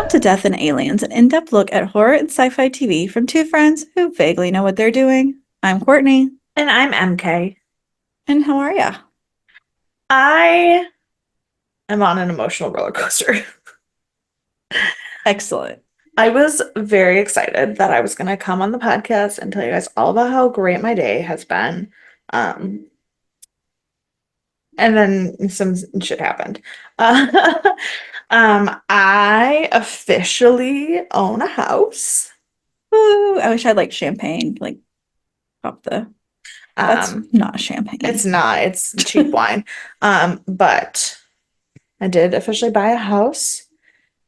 Welcome to Death and Aliens, an in-depth look at horror and sci-fi TV from two friends who vaguely know what they're doing. I'm Courtney, And I'm MK. and how are ya? I am on an emotional roller coaster. Excellent. I was very excited that I was going to come on the podcast and tell you guys all about how great my day has been. Um, and then some shit happened. Uh, I officially own a house. Woo! I wish I had like champagne, like pop the. That's Um, not it's champagne. not, it's cheap wine. But I did officially buy a house.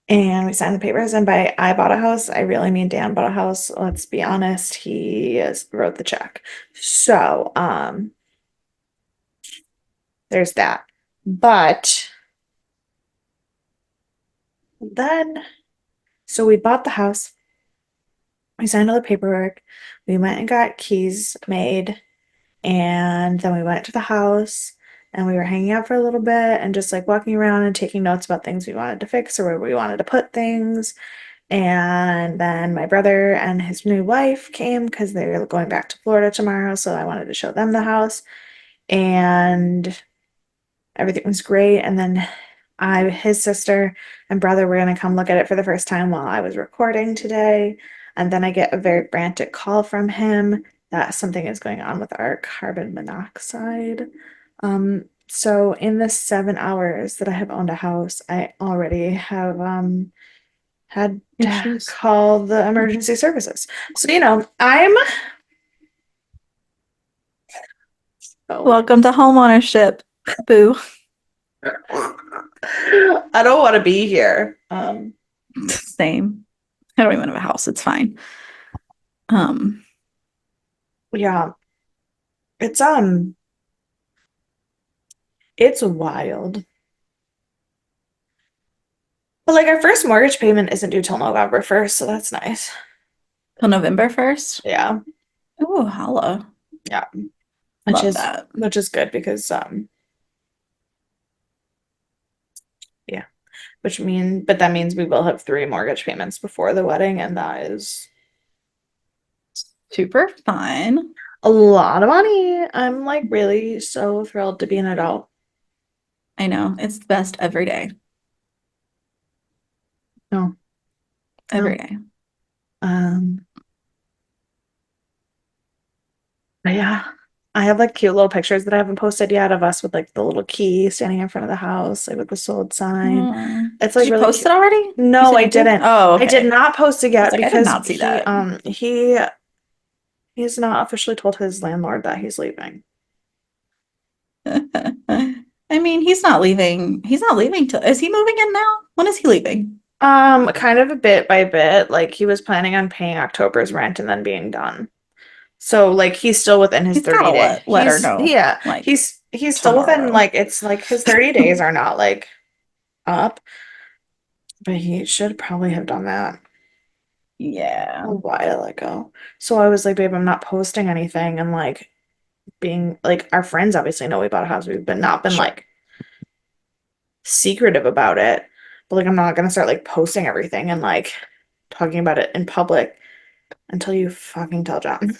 And we signed the papers, and by I bought a house, I really mean Dan bought a house. Let's be honest, wrote the check. So, there's that. But then, so we bought the house, we signed all the paperwork, we went and got keys made, and then we went to the house and we were hanging out for a little bit and just like walking around and taking notes about things we wanted to fix or where we wanted to put things. And then my brother and his new wife came because they were going back to Florida tomorrow. So I wanted to show them the house. And everything was great. And then his sister and brother were going to come look at it for the first time while I was recording today. And then I get a very frantic call from him that something is going on with our carbon monoxide. So in the 7 hours that I have owned a house, I already have had to Issues. call the emergency services. So, I'm Welcome to homeownership. Boo. I don't want to be here. Same. I don't even have a house. It's fine. Um, Yeah, it's it's wild. But like our first mortgage payment isn't due till November 1st, so that's nice. till November 1st. Yeah. Oh, holla. Yeah. Which Love is that. which is good because yeah. But that means we will have 3 mortgage payments before the wedding, and that is Super fun. a lot of money. I'm like really so thrilled to be an adult. I know. It's the best every day. No, Every no. day. Um, but yeah, I have like cute little pictures that I haven't posted yet of us with like the little key standing in front of the house, like with the sold sign. It's Did like you really post it cute. already? You No, said I you did? didn't. Oh, I did okay. not post it I was yet like, I did because not see that. he's not officially told his landlord that he's leaving. I mean, he's not leaving. He's not leaving till, is he moving in now? When is he leaving? Kind of a bit by bit. Like he was planning on paying October's rent and then being done. So like he's still within his He's gotta 30 day. let her know, like, He's still within tomorrow. like it's like his 30 days are not like up, but he should probably have done that Yeah. a while ago. So I was like, babe, I'm not posting anything and like being like our friends obviously know we bought a house. We've been not been Sure. like secretive about it. But like I'm not gonna start like posting everything and like talking about it in public until you fucking tell John.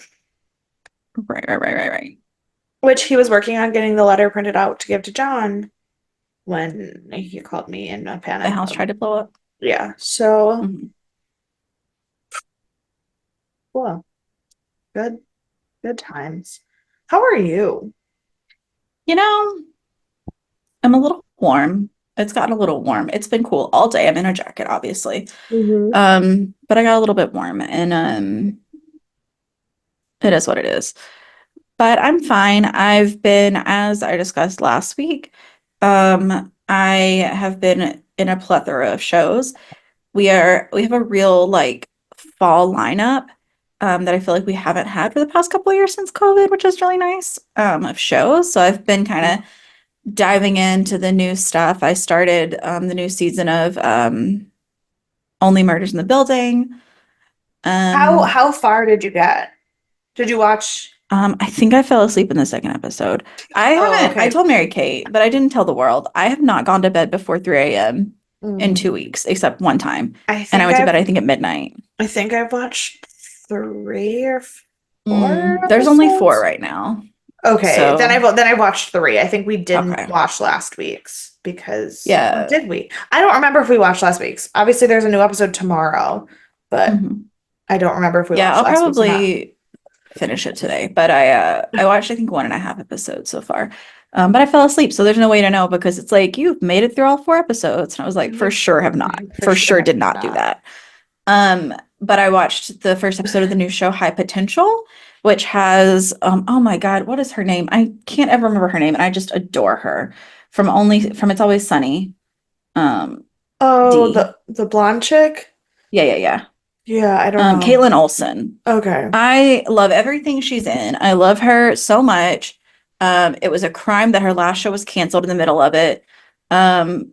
Right. Which he was working on getting the letter printed out to give to John when he called me in a The panic. house tried to blow up. Yeah, so Mhm. cool. Good, good times. How are you? You know, I'm a little warm. It's gotten a little warm. It's been cool all day. I'm in a jacket, obviously. Mm-hmm. But I got a little bit warm and it is what it is. But I'm fine. I've been, as I discussed last week, I have been in a plethora of shows. We have a real like fall lineup that I feel like we haven't had for the past couple of years since COVID, which is really nice of shows. So I've been kind of diving into the new stuff. I started the new season of Only Murders in the Building. Um, How far did you get? Did you watch? I think I fell asleep in the second episode. I Oh, haven't, I okay. told Mary Kate, but I didn't tell the world. I have not gone to bed before 3 a.m. in Mm. 2 weeks, except one time. I And I think went to bed, I've I think, at midnight. I think I've watched 3 or 4 There's only four episodes. right now. Okay, So, then I watched three. I think we didn't okay. watch last week's because, or Yeah. did we? I don't remember if we watched last week's. Obviously, there's a new episode tomorrow, but hmm I don't remember if we Yeah, watched I'll last week's or not. probably finish it today. But I watched I think 1.5 episodes so far. But I fell asleep, so there's no way to know because it's like you've made it through all 4 episodes. And I was like, for You sure have not. for For sure sure have did not do not. that. But I watched the first episode of the new show High Potential, which has oh my God, what is her name? I can't ever remember her name, and I just adore her from It's Always Sunny. Um, Oh, D. the blonde chick? Yeah, yeah, yeah. Yeah, I don't know. Caitlin Olsen. Okay. I love everything she's in. I love her so much. It was a crime that her last show was canceled in the middle of it. Um,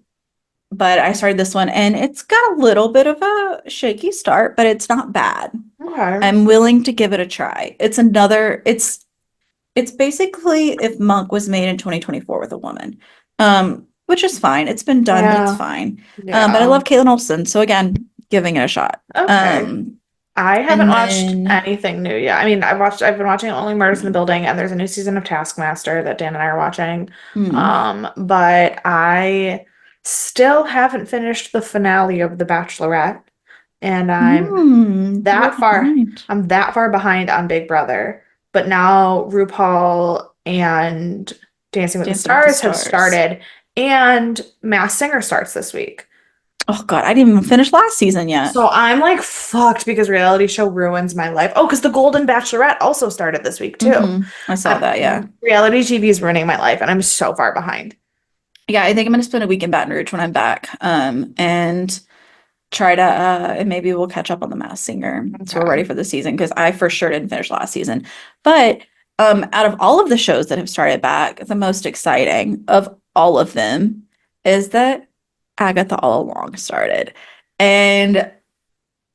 but I started this one and it's got a little bit of a shaky start, but it's not bad. Okay. I'm willing to give it a try. It's basically if Monk was made in 2024 with a woman. Which is fine. It's been done, but it's Yeah. fine. But I Yeah. love Caitlin Olsen, so again, giving it a shot. Okay. I haven't And watched then anything new yet. I mean, I've been watching only Murders in the Building, and there's a new season of Taskmaster that Dan and I are watching. hmm. But I still haven't finished the finale of The Bachelorette, and You're that far behind. I'm that far behind on Big Brother. But now RuPaul and Dancing with the Dancing with the Stars have Stars. started, and Masked Singer starts this week. Oh God, I didn't even finish last season yet. So I'm like fucked because reality show ruins my life. Oh, because the Golden Bachelorette also started this week too. I saw that, yeah. Reality TV is ruining my life, and I'm so far behind. Yeah, I think I'm gonna spend a week in Baton Rouge when I'm back. And try to and maybe we'll catch up on the Masked Singer. So we're ready Okay. for the season because I for sure didn't finish last season. But out of all of the shows that have started back, the most exciting of all of them is that Agatha All Along started. And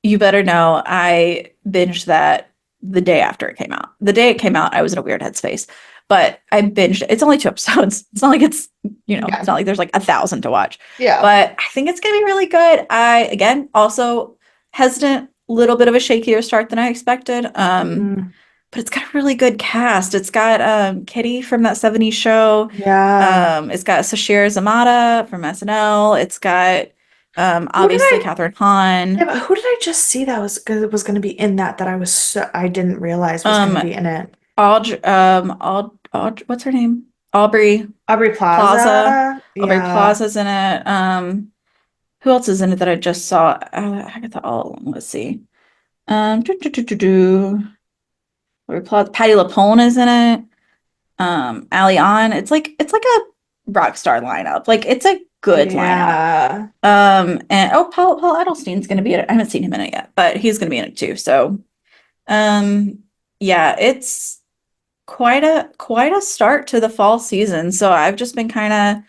you better know I binged that the day after it came out. The day it came out, I was in a weird headspace, but I binged it. It's only 2 episodes. It's not like it's Yeah. not like there's like 1,000 to watch, Yeah. but I think it's gonna be really good. I, again, also hesitant, little bit of a shakier start than I expected. Mm, But it's got a really good cast. It's got Kitty from that 70s show. yeah. It's got Sashir Zamata from SNL. It's got Who did obviously I? Catherine Yeah, Hahn. but who did I just see that was going to be in that I didn't realize was going to Um, be in it? What's her name? Aubrey Aubrey Plaza. Plaza. Aubrey Yeah. Plaza's in it. Who else is in it that I just saw? Agatha All. Let's see. Do, do, do, do, do. Aubrey Plaza. Patty LaPone is in it. Ali On. It's like a rock star lineup. Like it's a good lineup. Yeah. And Paul Edelstein's gonna be in it. I haven't seen him in it yet, but he's gonna be in it too. So, um, yeah, it's quite a start to the fall season. So I've just been kind of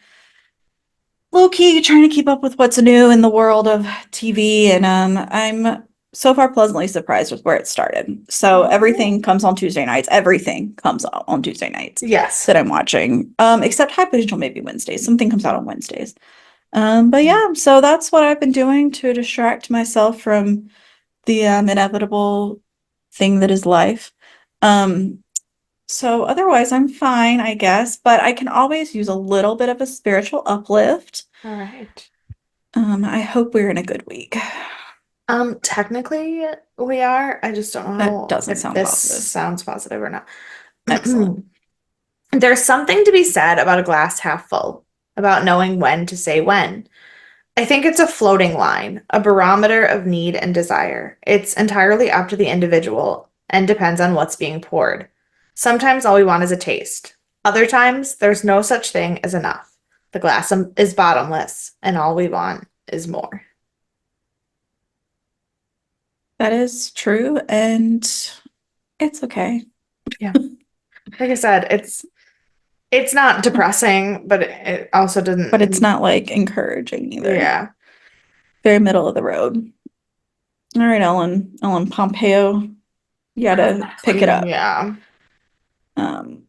low key trying to keep up with what's new in the world of TV, and I'm so far pleasantly surprised with where it started. So Oh. everything comes on Tuesday nights. Everything comes out on Tuesday nights Yes. that I'm watching, except High Potential maybe Wednesdays. Something comes out on Wednesdays. But yeah, so that's what I've been doing to distract myself from the inevitable thing that is life. Um, so otherwise, I'm fine, I guess, but I can always use a little bit of a spiritual uplift. All right. I hope we're in a good week. Technically we are. I just don't That know doesn't if sound this positive. sounds positive or not. Excellent. There's something to be said about a glass half full, about knowing when to say when. I think it's a floating line, a barometer of need and desire. It's entirely up to the individual and depends on what's being poured. Sometimes all we want is a taste. Other times, there's no such thing as enough. The glass is bottomless, and all we want is more. That is true, and it's okay. Yeah. Like I said, it's not depressing, but it also But it's doesn't. not like encouraging either. Yeah. Very middle of the road. All right, Ellen Pompeo, you gotta pick it up. Yeah. Um,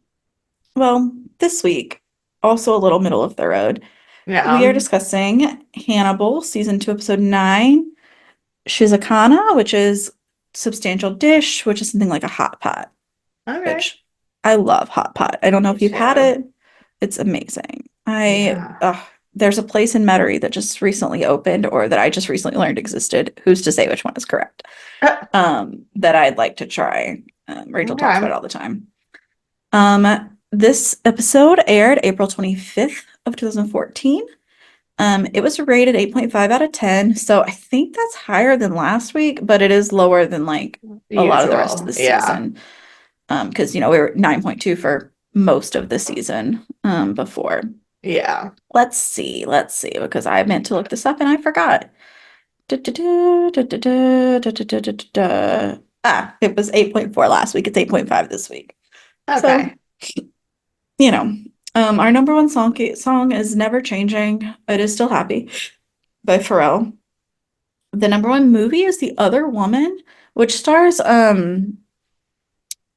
well, this week, also a little middle of the road. We are Yeah. discussing Hannibal, season 2, episode 9, Shizakana, which is substantial dish, which is something like a hot pot, Okay. which I love hot pot. I don't know Me if you've had too. it. It's amazing. Yeah. There's a place in Metairie that just recently opened or that I just recently learned existed. Who's to say which one is correct? That I'd like to try. Rachel talks about Okay. it all the time. This episode aired April 25th of 2014. It was rated 8.5 out of 10, so I think that's higher than last week, but it is lower than like a lot of the rest of Usual. the Yeah. season. Because we were 9.2 for most of the season before. Yeah. Let's see, because I meant to look this up and I forgot. Du-du-du, du-du-du, du-du-du-du-du-du. It was 8.4 last week. It's 8.5 this week. So, Okay. you know, our number one song is Never Changing. It is Still Happy by Pharrell. The number one movie is The Other Woman, which stars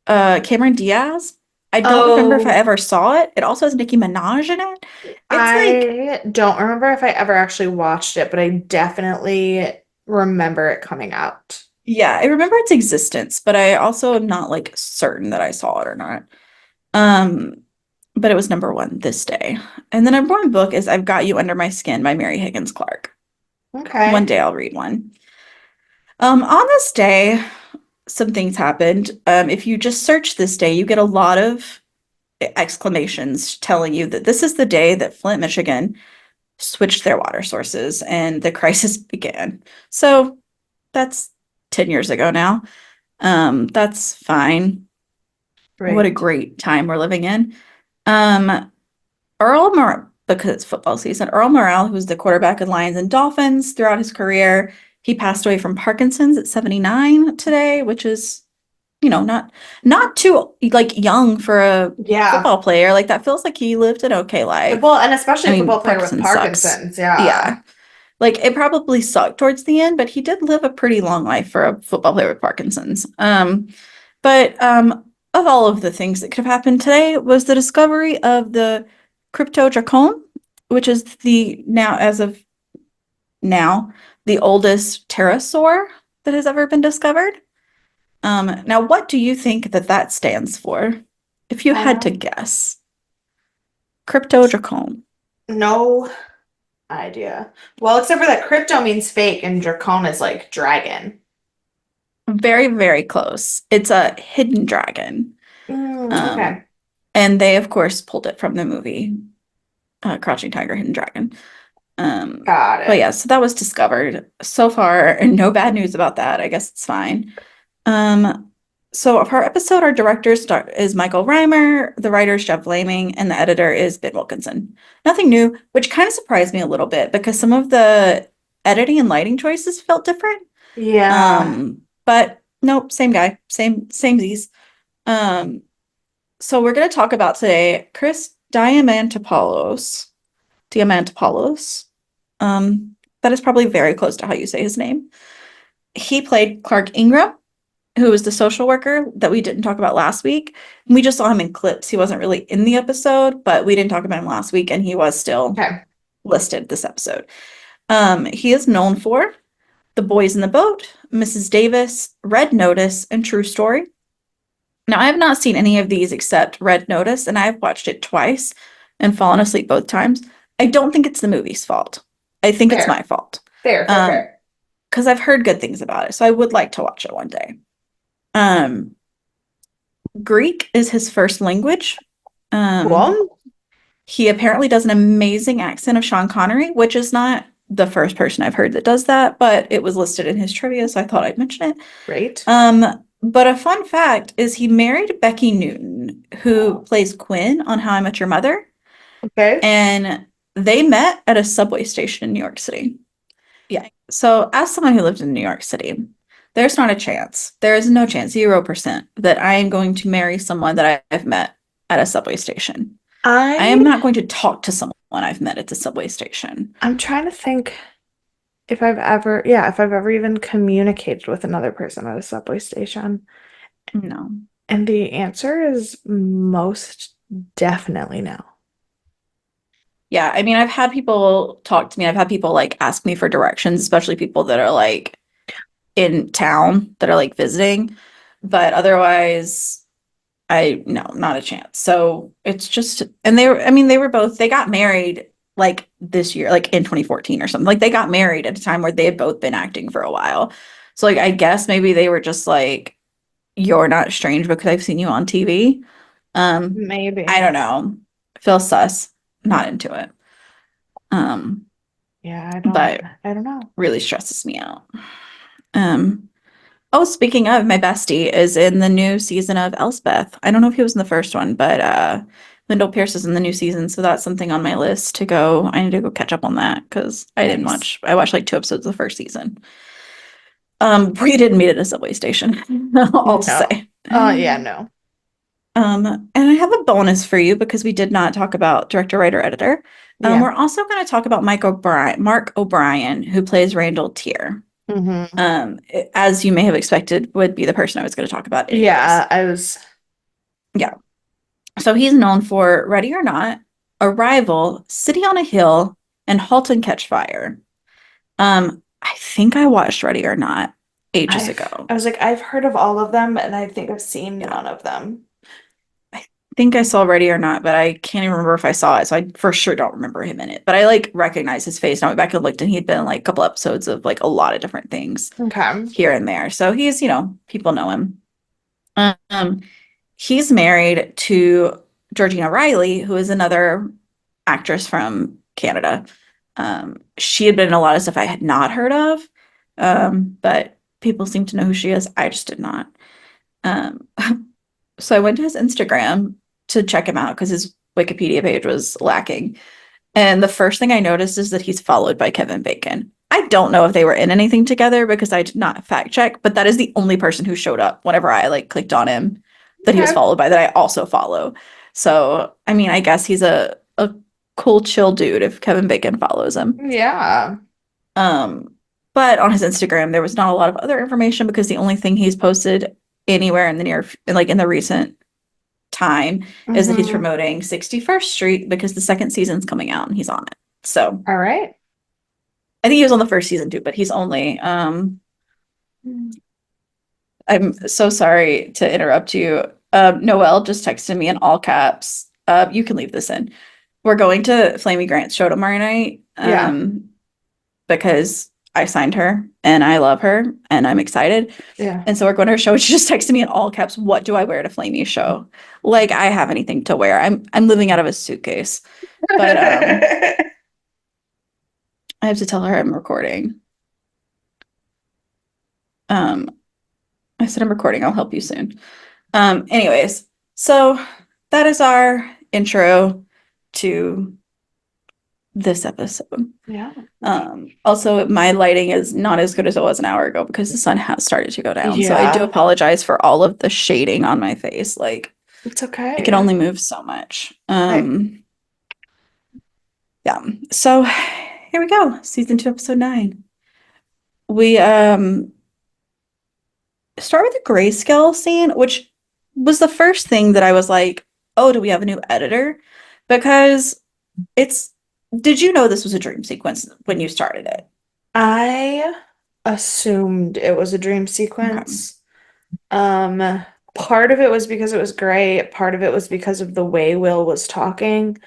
Cameron Diaz. I don't remember if I Oh, ever saw it. It also has Nicki Minaj in it. It's like, I don't remember if I ever actually watched it, but I definitely remember it coming out. yeah, I remember its existence, but I also am not like certain that I saw it or not. Um, but it was number one this day. And the number one book is I've Got You Under My Skin by Mary Higgins Clark. One Okay. day I'll read one. On this day, some things happened. If you just search this day, you get a lot of exclamations telling you that this is the day that Flint, Michigan switched their water sources and the crisis began. So that's 10 years ago now. That's fine. What a Right. great time we're living in. Because it's football season, Earl Morrell, who's the quarterback of Lions and Dolphins throughout his career, he passed away from Parkinson's at 79 today, which is, not too like young for a Yeah. football player. Like that feels like he lived an okay life. Well, and especially I a mean, football player with Parkinson's sucks. Parkinson's. Yeah. Yeah. Like it probably sucked towards the end, but he did live a pretty long life for a football player with Parkinson's. But of all of the things that could have happened today was the discovery of the Cryptodracon, which is the now, as of now, the oldest pterosaur that has ever been discovered. Now, what do you think that that stands for? If you had to Um, guess, Cryptodracon. no idea. Well, except for that crypto means fake and dracon is like dragon. Very, very close. It's a hidden dragon. Um, Okay. and they, of course, pulled it from the movie Crouching Tiger, Hidden Dragon. Got But it. yeah, so that was discovered. So far, no bad news about that. I guess it's fine. Um, so of our episode, our is Michael Reimer, the writer is Jeff Laming, and the editor is Ben Wilkinson. Nothing new, which kind of surprised me a little bit because some of the editing and lighting choices felt different. Yeah. But nope, same guy, same Z's. Um, so we're gonna talk about today Chris Diamantopoulos. That is probably very close to how you say his name. He played Clark Ingram, who was the social worker that we didn't talk about last week. We just saw him in clips. He wasn't really in the episode, but we didn't talk about him last week, and he was still Okay. listed this episode. He is known for The Boys in the Boat, Mrs. Davis, Red Notice, and True Story. Now, I have not seen any of these except Red Notice, and I've watched it twice and fallen asleep both times. I don't think it's the movie's fault. I think it's my Fair. fault. Fair, fair, Um, fair. because I've heard good things about it, so I would like to watch it one day. Um, Greek is his first language. Um, Cool. he apparently does an amazing accent of Sean Connery, which is not the first person I've heard that does that, but it was listed in his trivia, so I thought I'd mention it. Great. But a fun fact is he married Becky Newton, who plays Quinn on How I Met Your Mother, Okay. and they met at a subway station in New York City. Yeah. So, as someone who lived in New York City, there's not a chance. There is no chance, 0%, that I am going to marry someone that I've met at a subway station. I am I not going to talk to someone I've met at the subway station. I'm trying to think if I've ever, yeah, if I've ever even communicated with another person at a subway station. No. And the answer is most definitely no. Yeah, I mean, I've had people talk to me. I've had people like ask me for directions, especially people that are like in town that are like visiting. But otherwise, I no, not a chance. So it's just, and they were, I mean, they were both, they got married like this year, like in 2014 or something. Like they got married at a time where they had both been acting for a while. So like I guess maybe they were just like, you're not strange because I've seen you on TV. I Maybe. don't know. Feel sus. Not into it. Um, Yeah, but I don't know. really stresses me out. Um, oh, speaking of, my bestie is in the new season of Elspeth. I don't know if he was in the first one, but Lyndall Pierce is in the new season, so that's something on my list to go. I need to go catch up on that because I didn't Nice. watch. I watched like 2 episodes of the first season. We didn't meet at a subway station. I'll just No. say. Yeah, no. And I have a bonus for you because we did not talk about director, writer, editor. Yeah. We're also going to talk about Mark O'Brien, who plays Randall Tier. Hmm. As you may have expected, would be the person I was going to talk about anyways. Yeah, I was. Yeah. So he's known for Ready or Not, Arrival, City on a Hill, and Halt and Catch Fire. I think I watched Ready or Not ages ago. I was like, I've heard of all of them, and I think I've seen Yeah. none of them. I think I saw Ready or Not, but I can't even remember if I saw it. So I for sure don't remember him in it. But I like recognize his face. And I went back and looked and he'd been in like a couple episodes of like a lot of different things Okay. here and there. So he's, people know him. Um, he's married to Georgina Riley, who is another actress from Canada. She had been in a lot of stuff I had not heard of, but people seem to know who she is. I just did not. Um, so I went to his Instagram to check him out because his Wikipedia page was lacking. And the first thing I noticed is that he's followed by Kevin Bacon. I don't know if they were in anything together because I did not fact check, but that is the only person who showed up whenever I like clicked on him that he was Okay. followed by that I also follow. So, I mean, I guess he's a cool, chill dude if Kevin Bacon follows him. Yeah. Um, but on his Instagram, there was not a lot of other information because the only thing he's posted anywhere in the like in the recent time is that he's Hmm. promoting 61st Street because the second season's coming out and he's on it. So All right. I think he was on the first season too, but he's only I'm so sorry to interrupt you. Noelle just texted me in all caps. You can leave this in. We're going to Flamey Grant's show tomorrow night. Yeah. Because I signed her and I love her and I'm excited. Yeah. And so we're going to her show. She just texted me in all caps, "What do I wear to Flamey's show?" Like I have anything to wear. I'm living out of a suitcase. But I have to tell her I'm recording. Um, I said I'm recording. I'll help you soon. Anyways, so that is our intro to this episode. Yeah. Also, my lighting is not as good as it was an hour ago because the sun has started to go down. So I do Yeah. apologize for all of the shading on my face. Like It's I can okay. only move so much. I Yeah. So here we go. Season 2, episode 9. We start with the grayscale scene, which was the first thing that I was like, oh, do we have a new editor? Because it's, did you know this was a dream sequence when you started it? I assumed it was a dream Okay. sequence. Part of it was because it was gray, part of it was because of the way Will was talking,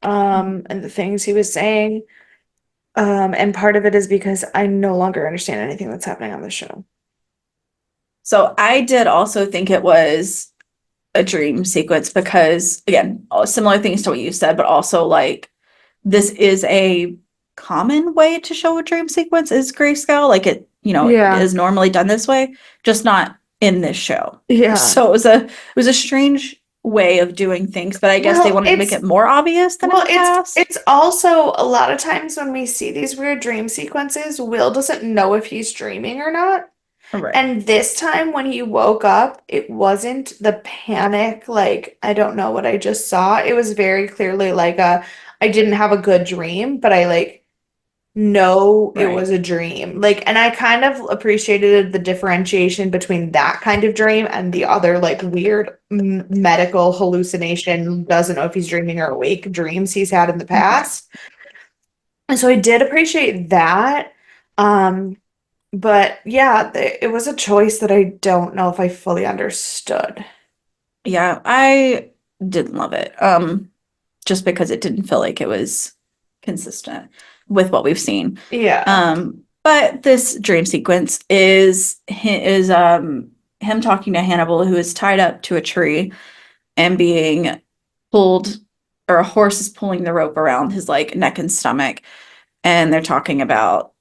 and the things he was saying. And part of it is because I no longer understand anything that's happening on the show. So I did also think it was a dream sequence because, again, similar things to what you said, but also like this is a common way to show a dream sequence is grayscale. Like it Yeah. is normally done this way, just not in this show. Yeah. So it was a strange way of doing things, but I guess they Well, wanted to make it more obvious than in the past. it's also a lot of times when we see these weird dream sequences, Will doesn't know if he's dreaming or not. Right. And this time when he woke up, it wasn't the panic, like, I don't know what I just saw. It was very clearly like I didn't have a good dream, but I like know it Right. was a dream. Like, and I kind of appreciated the differentiation between that kind of dream and the other, like, weird medical hallucination, doesn't know if he's dreaming or awake dreams he's had in the Right. past. And so I did appreciate that. Um, but yeah, it was a choice that I don't know if I fully understood. Yeah, I didn't love it. Just because it didn't feel like it was consistent with what we've seen. Yeah. But this dream sequence is him talking to Hannibal, who is tied up to a tree and being pulled, or a horse is pulling the rope around his like neck and stomach, and they're talking about,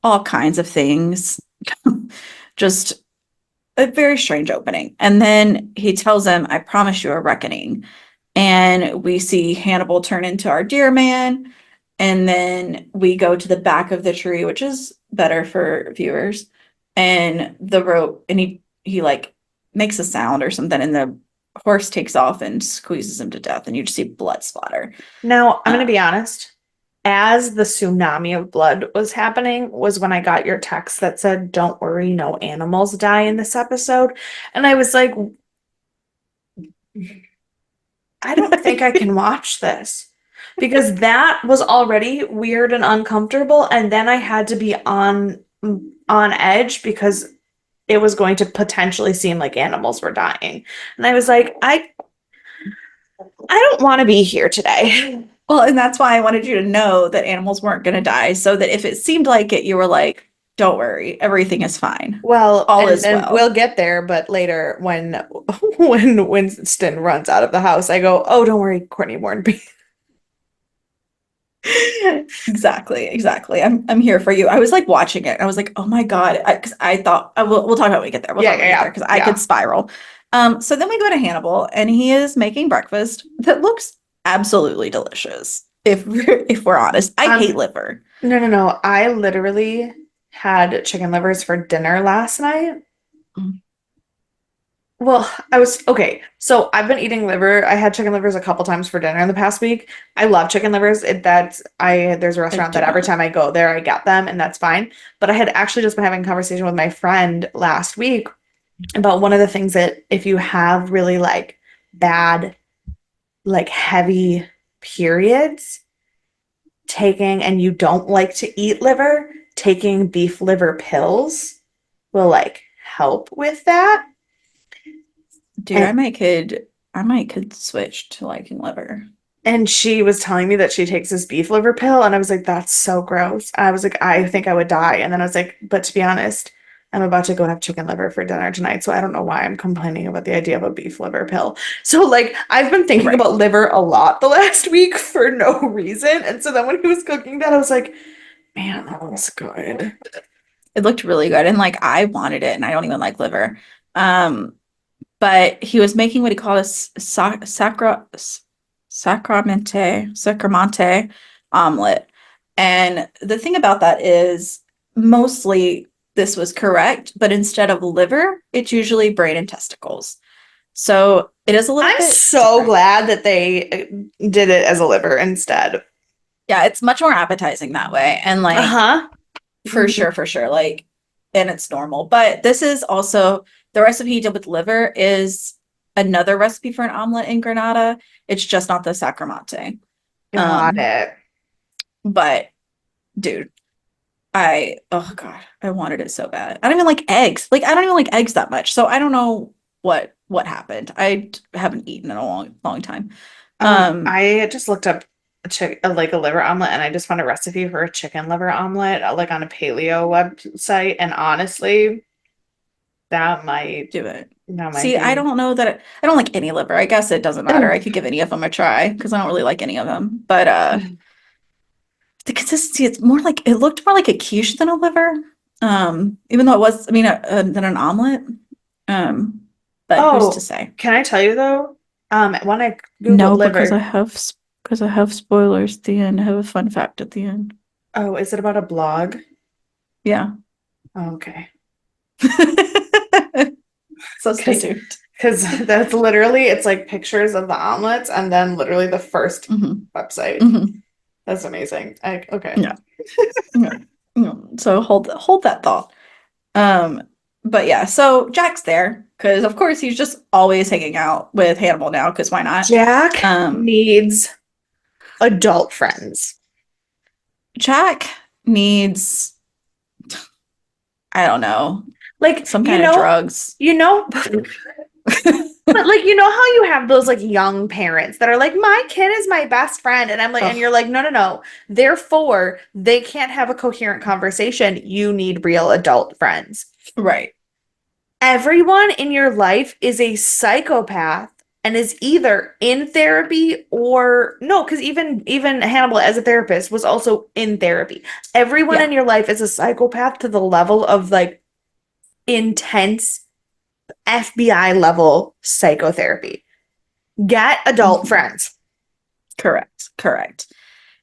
all kinds of things. Just a very strange opening. And then he tells him, I promise you a reckoning. And we see Hannibal turn into our deer man. And then we go to the back of the tree, which is better for viewers. And the rope, and he like makes a sound or something, and the horse takes off and squeezes him to death, and you just see blood splatter. Now, I'm going to Um, be honest. As the tsunami of blood was happening, was when I got your text that said, "Don't worry, no animals die in this episode." And I was like, I don't think I can watch this because that was already weird and uncomfortable. And then I had to be on edge because it was going to potentially seem like animals were dying. And I was like, I don't want to be here today. well, and that's why I wanted you to know that animals weren't going to die, so that if it seemed like it, you were like, don't worry, everything is fine. Well, All and is then we'll well. get there, but later when when Winston runs out of the house, I go, "Oh, don't worry, Courtney warned me." Exactly, exactly. I'm here for you. I was like watching it. I was like, oh my God. Because I thought we'll talk about when we get there. We'll talk Yeah, about when yeah, we get there yeah, because I could yeah. spiral. So then we go to Hannibal and he is making breakfast that looks absolutely delicious. If we're honest, I hate liver. No, no, no. I literally had chicken livers for dinner last night. Mm. Well, I was okay. So I've been eating liver. I had chicken livers a couple times for dinner in the past week. I love chicken livers. There's a I restaurant do that every not. time I go there, I get them, and that's fine. But I had actually just been having a conversation with my friend last week about one of the things that if you have really like bad, like heavy periods, taking and you don't like to eat liver, taking beef liver pills will like help with that. Dude, And I might could switch to liking liver. and she was telling me that she takes this beef liver pill, and I was like, that's so gross. I was like, I think I would die. And then I was like, but to be honest, I'm about to go have chicken liver for dinner tonight, so I don't know why I'm complaining about the idea of a beef liver pill. So like I've been thinking Right. about liver a lot the last week for no reason. And so then when he was cooking that, I was like, man, that was good. It looked really good. And like I wanted it and I don't even like liver. Um, but he was making what he called a sacramente omelet. And the thing about that is mostly this was correct, but instead of liver, it's usually brain and testicles. So it is a little I'm bit so different. glad that they did it as a liver instead. Yeah, it's much more appetizing that way. And like Uh-huh. for sure, for sure. Like, and it's normal. But this is also the recipe he did with liver is another recipe for an omelet in Granada. It's just not the sacramante. Got Um, it. but dude, oh God, I wanted it so bad. I don't even like eggs. Like, I don't even like eggs that much. So I don't know what happened. Haven't eaten in a long, long time. Um, I just looked up like a liver omelet, and I just found a recipe for a chicken liver omelet, like on a paleo website. And honestly, that might do it. that might See, I be. don't know that I don't like any liver. I guess it doesn't matter. I could give any of them a try because I don't really like any of them. But the consistency, it's more like it looked more like a quiche than a liver. Even though it was, I mean, than an omelet. Um, but who's to Oh, say? can I tell you though? When I Googled No, because liver, I have spoilers at the end. I have a fun fact at the end. oh, is it about a blog? Yeah. Oh, okay. So stay Because tuned. because that's literally it's like pictures of the omelets and then literally the first Hmm. website. Hmm. That's amazing. Okay. Yeah. Yeah. Yeah. So hold that thought. Um, but yeah, so Jack's there because of course he's just always hanging out with Hannibal now, because why not? Jack Um, needs adult friends. Jack needs, I don't know, Like, some kind of drugs. you know, but like you know how you have those like young parents that are like, my kid is my best friend, and I'm like, and you're Oh, like, no, no, no. Therefore, they can't have a coherent conversation. You need real adult friends. right. Everyone in your life is a psychopath and is either in therapy or no, because even Hannibal as a therapist was also in therapy. Everyone Yeah. in your life is a psychopath to the level of like intense FBI level psychotherapy. Get adult Mhm. friends. Correct. Correct.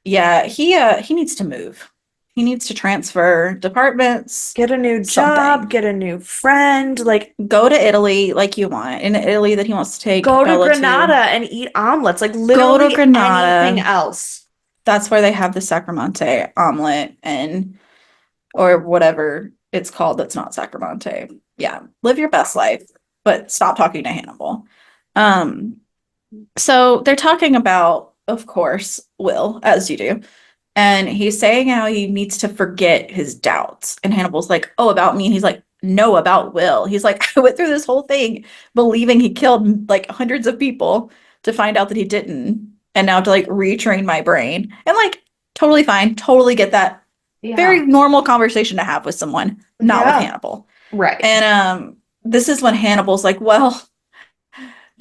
Yeah, he needs to move. He needs to transfer departments, Get a new job, something. get a new friend, like Go to Italy like you want. In Italy that he wants to take go to Bella Granada to. and eat omelets, like Go to literally anything Granada. else. That's where they have the Sacramonte omelet and or whatever it's called that's not Sacramonte. Yeah, live your best life, but stop talking to Hannibal. Um, so they're talking about, of course, Will, as you do. And he's saying how he needs to forget his doubts. And Hannibal's like, oh, about me. And he's like, no, about Will. He's like, I went through this whole thing believing he killed like hundreds of people to find out that he didn't. And now to like retrain my brain. And like, totally fine. Totally get that. Yeah. Very normal conversation to have with someone, not with Yeah. Hannibal. Right. And this is when Hannibal's like, well,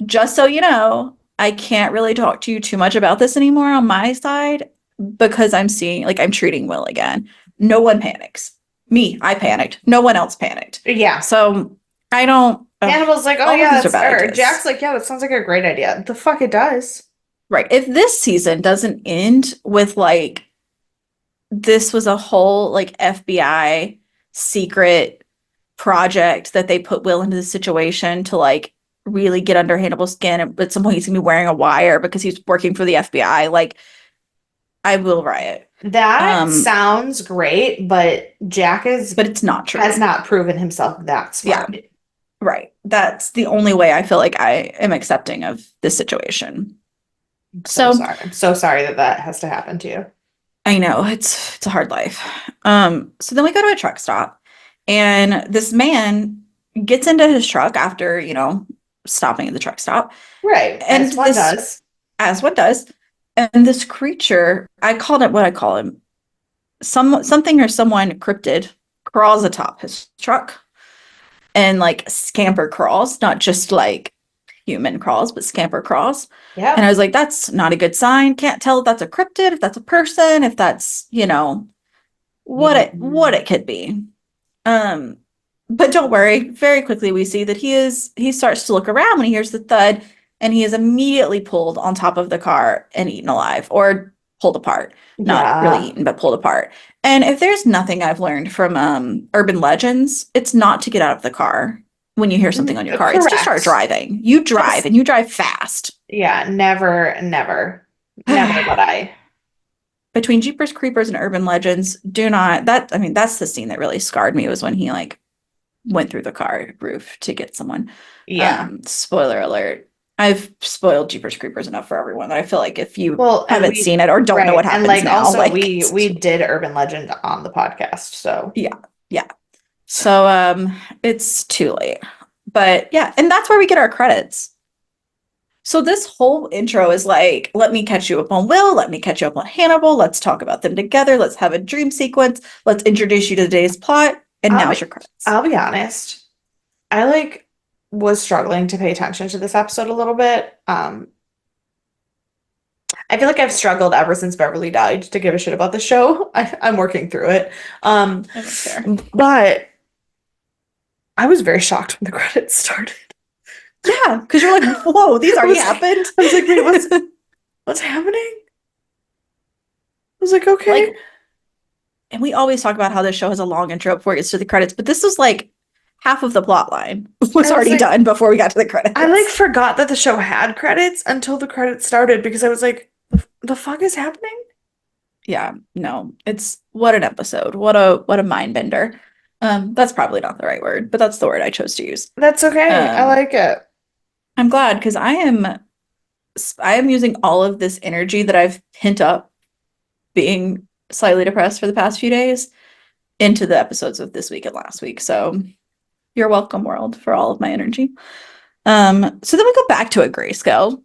just so you know, I can't really talk to you too much about this anymore on my side because I'm seeing, like, I'm treating Will again. No one panics. Me, I panicked. No one else panicked. Yeah. So I don't, Hannibal's like, oh all of yeah, these are that's, bad or ideas. Jack's like, yeah, that sounds like a great idea. The fuck it does. Right. If this season doesn't end with, like, this was a whole, like, FBI secret project that they put Will into the situation to, like, really get under Hannibal's skin. And at some point, he's gonna be wearing a wire because he's working for the FBI. Like, I will riot. That Um, sounds great, but Jack is but it's not has true. not proven himself that Yeah, smart. right. That's the only way I feel like I am accepting of this situation. I'm so So sorry. I'm so sorry that that has to happen to you. I know it's a hard life. So then we go to a truck stop, and this man gets into his truck after, stopping at the truck stop. Right, And as one this, does. as one does, and this creature, I called it what I call him, something or someone cryptid crawls atop his truck and like scamper crawls, not just like human crawls, but scamper crawls. And I Yep. was like, that's not a good sign. Can't tell if that's a cryptid, if that's a person, if that's, what Mhm. it could be. Um, but don't worry, very quickly we see that he starts to look around when he hears the thud, and he is immediately pulled on top of the car and eaten alive, or pulled apart. Not really Yeah. eaten, but pulled apart. And if there's nothing I've learned from urban legends, it's not to get out of the car when you hear something on your car. It's to start Correct. driving. You drive, Just and you drive fast. yeah, never, never, never would I. Between Jeepers Creepers and urban legends, do not that I mean, that's the scene that really scarred me, was when he like went through the car roof to get someone. Yeah. Spoiler alert. I've spoiled Jeepers Creepers enough for everyone that I feel like if you Well, and haven't we seen it or don't know right, what and happens like now, also like we did Urban Legend on the podcast, so yeah, yeah. So it's too late. But yeah, and that's where we get our credits. So this whole intro is like, let me catch you up on Will, let me catch you up on Hannibal, let's talk about them together, let's have a dream sequence, let's introduce you to today's plot, and I'll now's be your credits. I'll be honest. I like was struggling to pay attention to this episode a little bit. I feel like I've struggled ever since Beverly died to give a shit about the show. I'm working through it. Um, I don't care. but I was very shocked when the credits started. Yeah, because you're like, whoa, these I already was like, happened. I was like, wait, what's happening? I was like, Like, okay. and we always talk about how this show has a long intro before it gets to the credits, but this was like half of the plot line was I was already like, done before we got to the I like credits. forgot that the show had credits until the credits started because I was like, the fuck is happening? Yeah, no, it's what an episode. What a mind bender. That's probably not the right word, but that's the word I chose to use. That's okay. I Um, like it. I'm glad because I am using all of this energy that I've pent up being slightly depressed for the past few days into the episodes of this week and last week. So you're welcome, world, for all of my energy. So then we go back to a grayscale,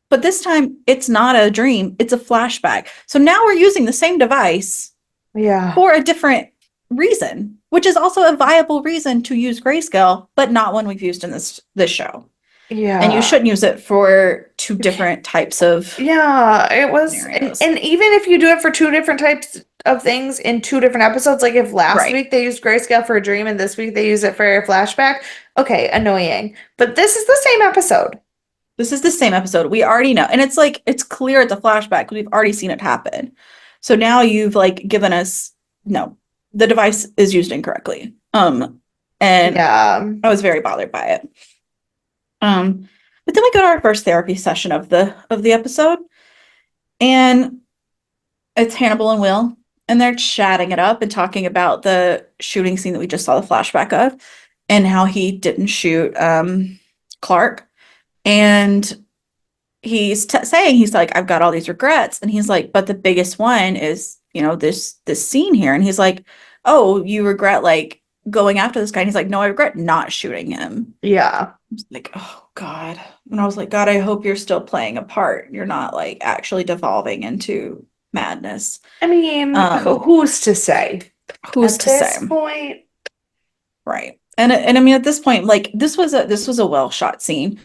but this time it's not a dream, it's a flashback. So now we're using the same device Yeah. for a different reason, which is also a viable reason to use grayscale, but not one we've used in this show. And you Yeah. shouldn't use it for two Okay. different types of Yeah, it was, scenarios. and even if you do it for two different types of things in two different episodes, like if last Right. week they used grayscale for a dream and this week they use it for a flashback, okay, annoying. But this is the same episode. This is the same episode. We already know. And it's like it's clear it's a flashback because we've already seen it happen. So now you've like given us no, the device is used incorrectly. And Yeah. I was very bothered by it. But then we go to our first therapy session of the episode, and it's Hannibal and Will, and they're chatting it up and talking about the shooting scene that we just saw the flashback of, and how he didn't shoot Clark. And he's saying he's like, I've got all these regrets, and he's like, but the biggest one is this scene here, and he's like, oh, you regret like going after this guy, and he's like, no, I regret not shooting him. Yeah. I was like, oh God. And I was like, God, I hope you're still playing a part. You're not like actually devolving into madness. I mean, Um, who's to say? who's At to say? this point, Right. And I mean at this point, like this was a well shot scene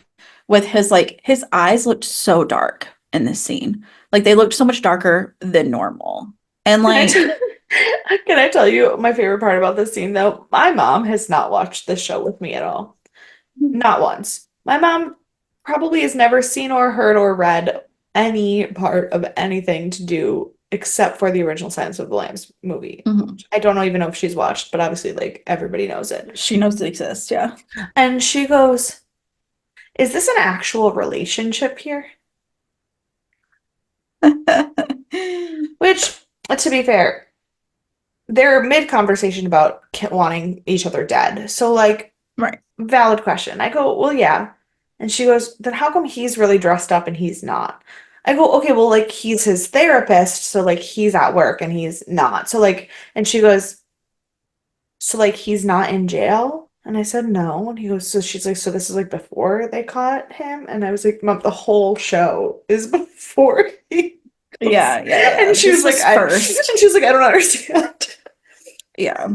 with his eyes looked so dark in this scene. Like they looked so much darker than normal. And can I like, tell, can I tell you my favorite part about this scene though? My mom has not watched this show with me at all. Not once. My mom probably has never seen or heard or read any part of anything to do except for the original Silence of the Lambs movie. mhm. I don't even know if she's watched, but obviously, like, everybody knows it. She knows it exists, yeah. And she goes, is this an actual relationship here? Which, to be fair, they're mid-conversation about wanting each other dead. So, like, Right. valid question. I go, well, yeah. And she goes, then how come he's really dressed up and he's not? I go, okay, well, like he's his therapist, so like he's at work and he's not. So like, and she goes, so like he's not in jail? And I said, no. And he goes, so she's like, so this is like before they caught him? And I was like, Mom, the whole show is before he goes. Yeah, yeah, yeah. And she was This like, was and first. she was like, I don't understand. Yeah.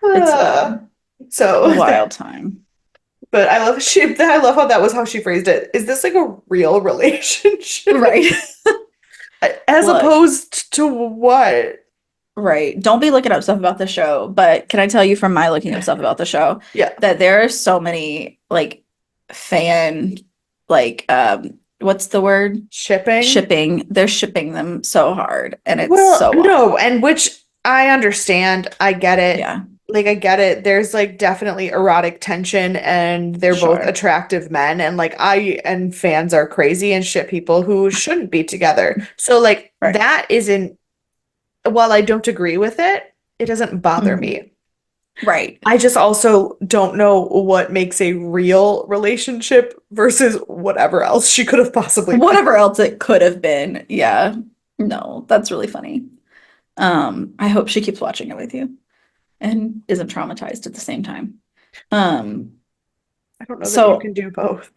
It's Uh, a so wild time. But I love how that was how she phrased it. Is this like a real relationship? Right. As Look, opposed to what? right. Don't be looking up stuff about the show, but can I tell you from my looking up stuff about the show Yeah. that there are so many like fan like what's the word? Shipping? Shipping. They're shipping them so hard and it's Well, so no, awful. and which I understand. I get it. Yeah, Like I get it. There's like definitely erotic tension and they're both sure. attractive men and like I and fans are crazy and ship people who shouldn't be together. So like Right. that isn't while I don't agree with it, it doesn't bother Mhm. me. Right. I just also don't know what makes a real relationship versus whatever else she could have possibly been. Whatever else it could have been. Yeah. No, that's really funny. I hope she keeps watching it with you and isn't traumatized at the same time. Um, I don't know that you so can do both.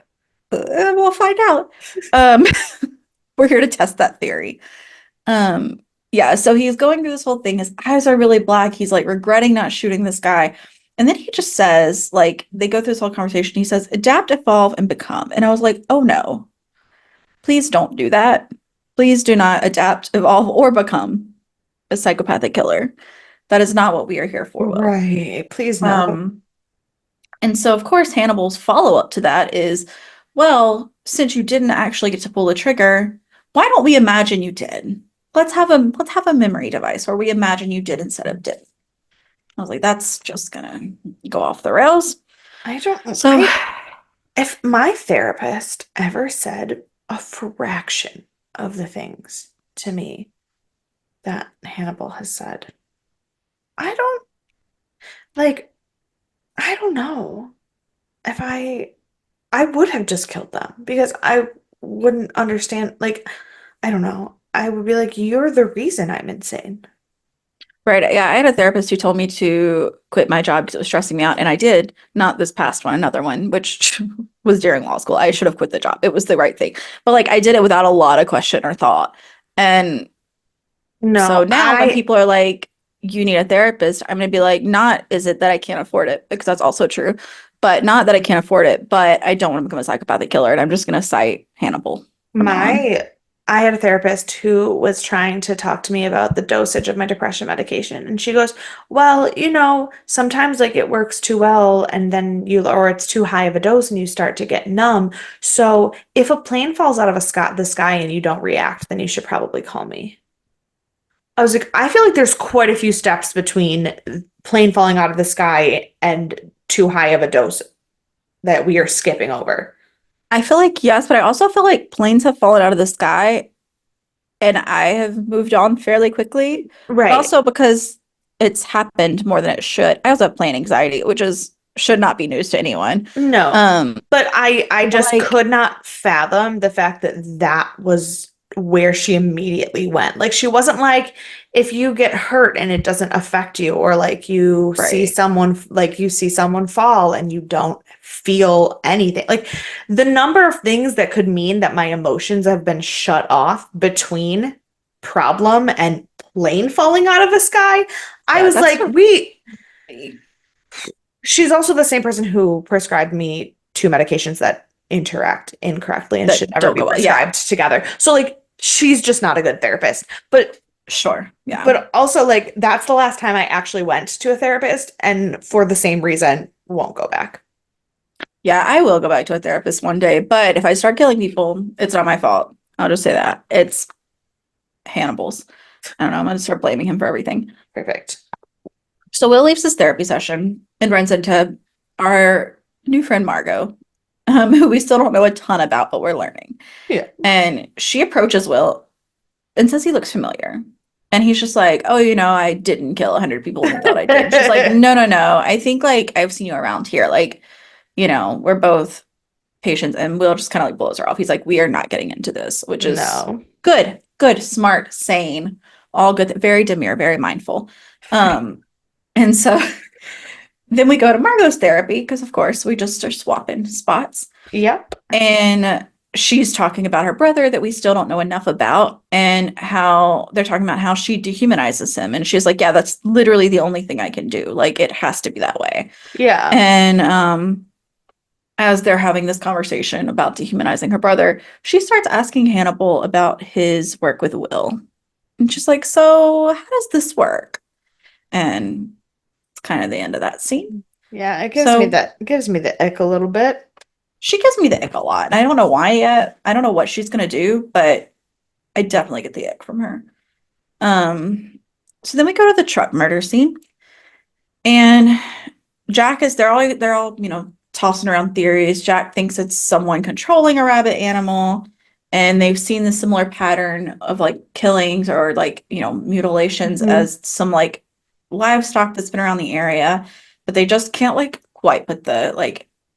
we'll find out. Um, we're here to test that theory. Um, yeah, so he's going through this whole thing. His eyes are really black. He's like regretting not shooting this guy. And then he just says, like, they go through this whole conversation. He says, adapt, evolve, and become. And I was like, oh no, please don't do that. Please do not adapt, evolve, or become a psychopathic killer. That is not what we are here for, Will. Right. Please no. Um, and so, of course, Hannibal's follow up to that is, well, since you didn't actually get to pull the trigger, why don't we imagine you did? Let's have a memory device where we imagine you did instead of did. I was like, that's just gonna go off the rails. I don't, So, I, if my therapist ever said a fraction of the things to me that Hannibal has said. I don't like, I don't know if I would have just killed them because I wouldn't understand. Like, I don't know. I would be like, you're the reason I'm insane. Right. Yeah, I had a therapist who told me to quit my job because it was stressing me out, and I did. Not this past one, another one, which was during law school. I should have quit the job. It was the right thing. But like I did it without a lot of question or thought. And so No, now when people are like, you need a therapist, I'm gonna be like, not is it that I can't afford it, because that's also true, but not that I can't afford it, but I don't want to become a psychopathic killer. And I'm just gonna cite Hannibal from now on. my I had a therapist who was trying to talk to me about the dosage of my depression medication. And she goes, well, sometimes like it works too well and then or it's too high of a dose and you start to get numb. So if a plane falls out of the sky and you don't react, then you should probably call me. I was like, I feel like there's quite a few steps between plane falling out of the sky and too high of a dose that we are skipping over. I feel like yes, but I also feel like planes have fallen out of the sky and I have moved on fairly quickly, but Right. also because it's happened more than it should. I also have plane anxiety, which is should not be news to anyone. No. Um, But I but just like could not fathom the fact that that was where she immediately went. Like she wasn't like if you get hurt and it doesn't affect you or right. like you see someone fall and you don't feel anything. Like the number of things that could mean that my emotions have been shut off between problem and plane falling out of the sky. I Yeah, was that's like, a we She's also the same person who prescribed me two medications that interact incorrectly and should that never don't be go well. Yeah, prescribed together. So like she's just not a good therapist. sure. Yeah. But also like that's the last time I actually went to a therapist and for the same reason won't go back. Yeah, I will go back to a therapist one day, but if I start killing people, it's not my fault. I'll just say that. It's Hannibal's. I don't know. I'm gonna start blaming him for everything. Perfect. So Will leaves his therapy session and runs into our new friend Margot, who we still don't know a ton about, but we're learning. Yeah. And she approaches Will and says he looks familiar. And he's just like, oh, I didn't kill 100 people and you thought I did. And she's like, no, no, no. I think like I've seen you around here. Like, we're both patients. And Will just kind of like blows her off. He's like, we are not getting into this, which is No. good, good, smart, sane, all good, very demure, very mindful. And so then we go to Margot's therapy because, of course, we just are swapping spots. Yep. And she's talking about her brother that we still don't know enough about, and how they're talking about how she dehumanizes him. And she's like, yeah, that's literally the only thing I can do. Like, it has to be that way. Yeah. And as they're having this conversation about dehumanizing her brother, she starts asking Hannibal about his work with Will. And she's like, so how does this work? And it's kind of the end of that scene. Yeah, So it gives me the ick a little bit. she gives me the ick a lot. And I don't know why yet. I don't know what she's gonna do, but I definitely get the ick from her. So then we go to the truck murder scene, and Jack is they're all, tossing around theories. Jack thinks it's someone controlling a rabbit animal, and they've seen the similar pattern of like killings or like, mutilations Mhm. as some like livestock that's been around the area, but they just can't like quite put the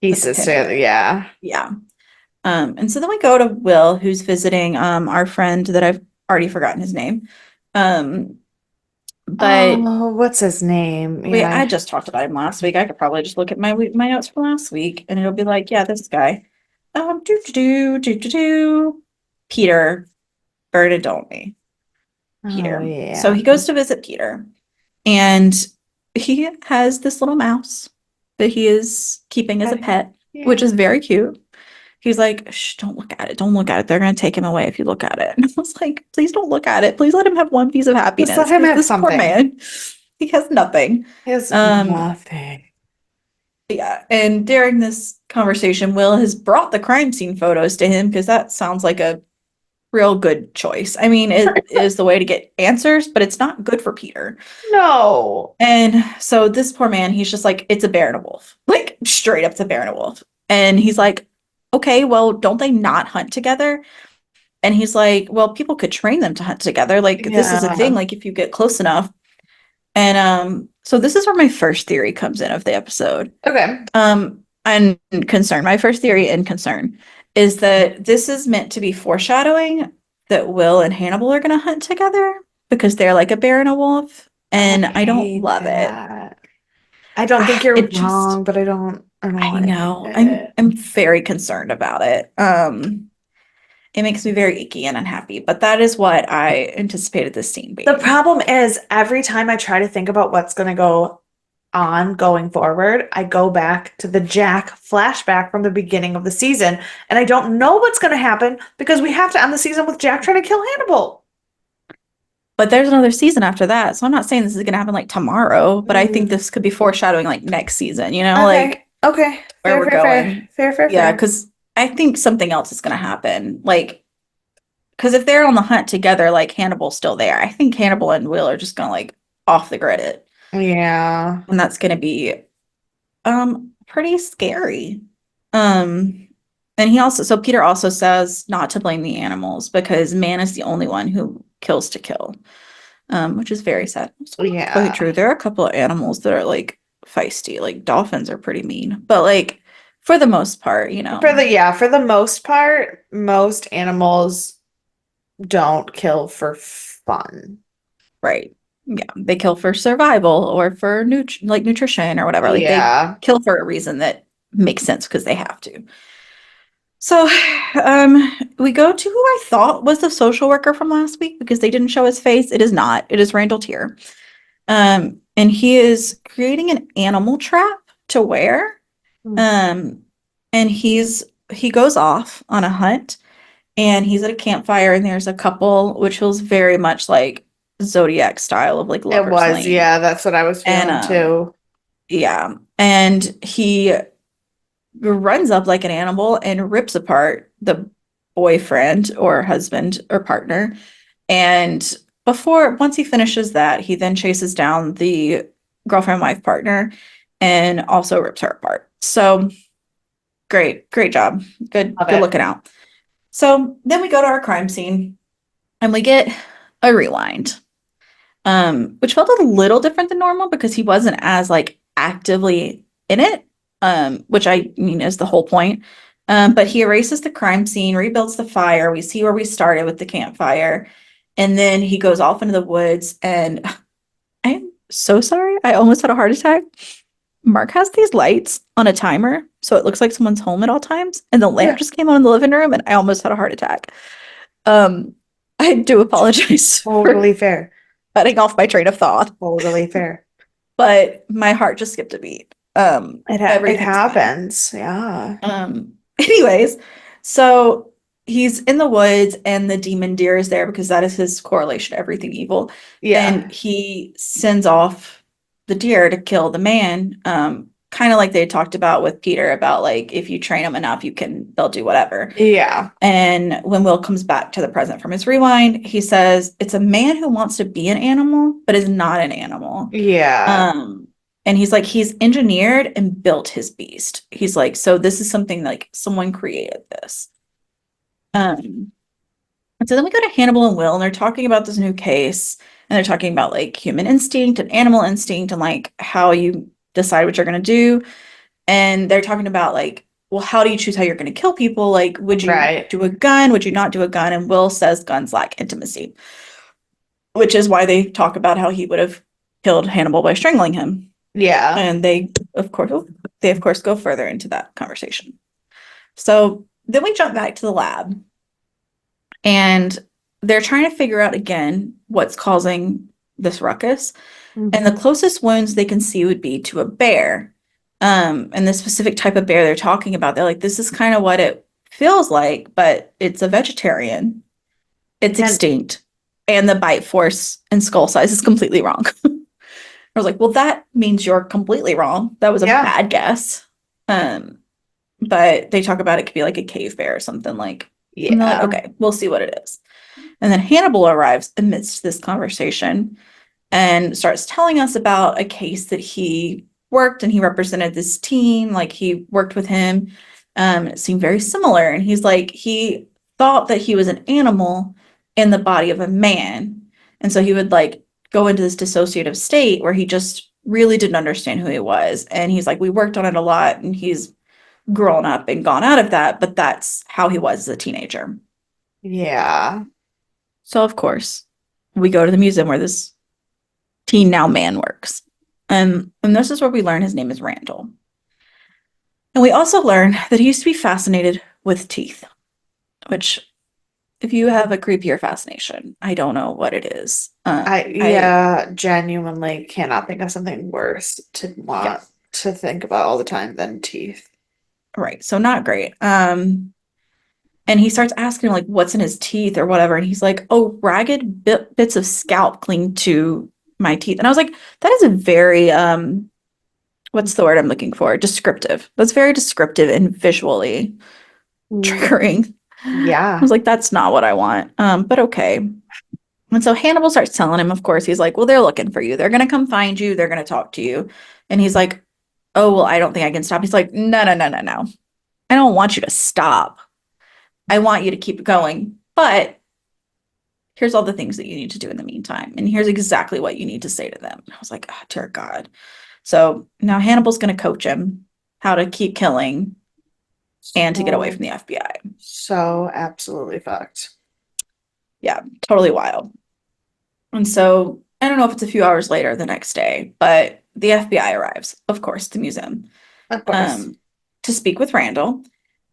Pieces pin in together. it. Yeah. Yeah. And so then we go to Will, who's visiting our friend that I've already forgotten his name. Um, but Oh, what's his name? I Yeah. just talked about him last week. I could probably just look at my notes from last week, and it'll be like, yeah, this guy. Do. Peter Bernadone. Oh, Peter. So yeah. he goes to visit Peter, and he has this little mouse that he is keeping as a Okay. pet, which Yeah. is very cute. He's like, shh, don't look at it. Don't look at it. They're going to take him away if you look at it. And I was like, please don't look at it. Please let him have one piece of Just let happiness, him because have this poor something. man, he has nothing. He has Um, nothing. yeah. And during this conversation, Will has brought the crime scene photos to him because that sounds like a real good choice. I mean, it is the way to get answers, but it's not good for Peter. No. And so this poor man, he's just like, it's a bear and a wolf. Like straight up, it's a bear and a wolf. And he's like, okay, well, don't they not hunt together? And he's like, well, people could train them to hunt together. Like this is a thing, Yeah. like if you get close enough. And so this is where my first theory comes in of the episode. Okay. And concern. My first theory and concern is that this is meant to be foreshadowing that Will and Hannibal are going to hunt together because they're like a bear and a wolf, I and I don't hate love it. that. I don't think you're It just, wrong, but I don't I want to hate know, it. I'm very concerned about it. It makes me very icky and unhappy, but that is what I anticipated this scene The being. problem is every time I try to think about what's going to go on going forward, I go back to the Jack flashback from the beginning of the season, and I don't know what's going to happen because we have to end the season with Jack trying to kill Hannibal. But there's another season after that, so I'm not saying this is going to happen like tomorrow, but I think Mm. this could be foreshadowing like next season, you know, Okay. like Okay. where Fair, we're fair, fair. going. Fair, fair, Yeah, fair. because I think something else is going to happen. Like, because if they're on the hunt together, like Hannibal's still there, I think Hannibal and Will are just going to like off the grid it, Yeah. and that's going to be pretty scary. Um, and he also, so Peter also says not to blame the animals because man is the only one who kills to kill, which is very sad. So not quite Yeah. true. There are a couple of animals that are like feisty, like dolphins are pretty mean, but like for the most part, For the most part, most animals don't kill for fun. right. Yeah, they kill for survival or for nutrition or whatever. Like they Yeah. kill for a reason that makes sense because they have to. So, we go to who I thought was the social worker from last week because they didn't show his face. It is not. It is Randall Tier. And he is creating an animal trap to wear. Mm. Um, and he goes off on a hunt and he's at a campfire and there's a couple which feels very much like Zodiac style of like It Lover's was, Lane. yeah, that's what I was And feeling too. yeah. And he runs up like an animal and rips apart the boyfriend or husband or partner. And once he finishes that, he then chases down the girlfriend, wife, partner, and also rips her apart. So great job. Love Good it. looking out. So then we go to our crime scene and we get a rewind, which felt a little different than normal because he wasn't as like actively in it, which I mean is the whole point. But he erases the crime scene, rebuilds the fire. We see where we started with the campfire, and then he goes off into the woods. And I'm so sorry, I almost had a heart attack. Mark has these lights on a timer, so it looks like someone's home at all times, and the lamp Yeah. just came on in the living room, and I almost had a heart attack. Um, I do apologize for Totally fair. cutting off my train of thought, Totally fair. but my heart just skipped a beat. It Everything's fine. happens. Yeah. Anyways, so he's in the woods and the demon deer is there because that is his correlation to everything evil. And Yeah. he sends off the deer to kill the man. Kind of like they talked about with Peter about like if you train them enough, they'll do whatever. Yeah. And when Will comes back to the present from his rewind, he says it's a man who wants to be an animal, but is not an animal. Yeah. Um, and he's like, he's engineered and built his beast. He's like, so this is something like someone created this. Um, and so then we go to Hannibal and Will, and they're talking about this new case, and they're talking about like human instinct and animal instinct and like how you decide what you're gonna do. And they're talking about like, well, how do you choose how you're gonna kill people? Like, would you Right. do a gun? Would you not do a gun? And Will says guns lack intimacy, which is why they talk about how he would have killed Hannibal by strangling him. Yeah. And they of course go further into that conversation. So then we jump back to the lab and they're trying to figure out again what's causing this ruckus. And the Mhm. closest wounds they can see would be to a bear. And the specific type of bear they're talking about, they're like, this is kind of what it feels like, but it's a vegetarian. It's And extinct. And the bite force and skull size is completely wrong. I was like, well, that means you're completely wrong. That was a yeah. bad guess. Um, but they talk about it could be like a cave bear or something like, and they're like, Yeah. okay, we'll see what it is. And then Hannibal arrives amidst this conversation and starts telling us about a case that he worked and he represented this team, like he worked with him. It seemed very similar. And he's like, he thought that he was an animal in the body of a man. And so he would like go into this dissociative state where he just really didn't understand who he was. And he's like, we worked on it a lot and he's grown up and gone out of that, but that's how he was as a teenager. Yeah. So, of course, we go to the museum where this teen now man works. And this is where we learn his name is Randall. And we also learn that he used to be fascinated with teeth, which, if you have a creepier fascination, I don't know what it is. I, Yeah, genuinely cannot think of something worse to yeah, want to think about all the time than teeth. right. So, not great. And he starts asking him, like, what's in his teeth or whatever. And he's like, oh, ragged bits of scalp cling to my teeth. And I was like, that is a very, what's the word I'm looking for? Descriptive. That's very descriptive and visually Mm, triggering. I yeah. was like, that's not what I want. But okay. And so Hannibal starts telling him, of course, he's like, well, they're looking for you. They're going to come find you. They're going to talk to you. And he's like, oh, well, I don't think I can stop. He's like, no, no, no, no, no. I don't want you to stop. I want you to keep going. But here's all the things that you need to do in the meantime. And here's exactly what you need to say to them. I was like, oh, dear God. So now Hannibal's going to coach him how to keep killing and to get away So, from the FBI. so absolutely fucked. Yeah, totally wild. And so I don't know if it's a few hours later the next day, but the FBI arrives, of course, to the museum, Of course. um, to speak with Randall.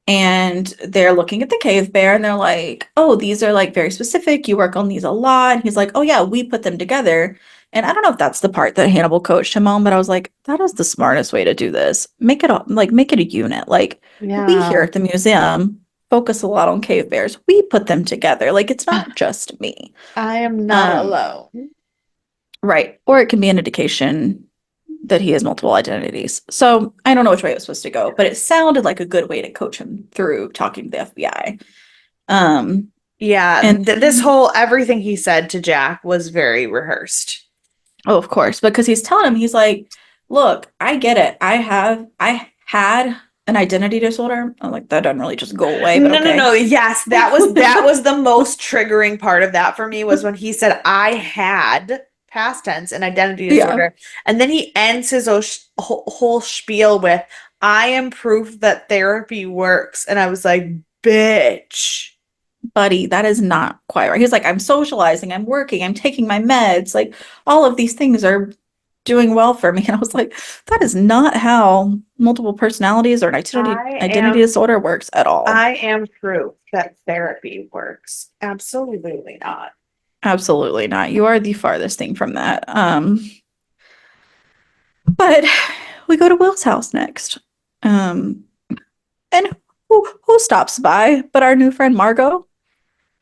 And they're looking at the cave bear and they're like, oh, these are like very specific. You work on these a lot. And he's like, oh, yeah, we put them together. And I don't know if that's the part that Hannibal coached him on, but I was like, that is the smartest way to do this. Make it a unit. Like we here Yeah. at the museum focus a lot on cave bears. We put them together. Like it's not just me. I am not Um, alone. right. Or it can be an indication that he has multiple identities. So I don't know which way it was supposed to go, but it sounded like a good way to coach him through talking to the FBI. Um, Yeah, and this whole everything he said to Jack was very rehearsed. oh, of course, because he's telling him, he's like, look, I get it. I had an identity disorder. I'm like, that doesn't really just go away, but No, no, okay. no. Yes, that was the most triggering part of that for me was when he said I had past tense an identity Yeah, disorder, and then he ends his whole spiel with I am proof that therapy works, and I was like, bitch. buddy, that is not quite right. He's like, I'm socializing, I'm working, I'm taking my meds. Like, all of these things are doing well for me. And I was like, that is not how multiple personalities or an I identity am disorder works at all. I am proof that therapy works. Absolutely not. Absolutely not. You are the farthest thing from that. But we go to Will's house next. Um, and who stops by but our new friend Margot?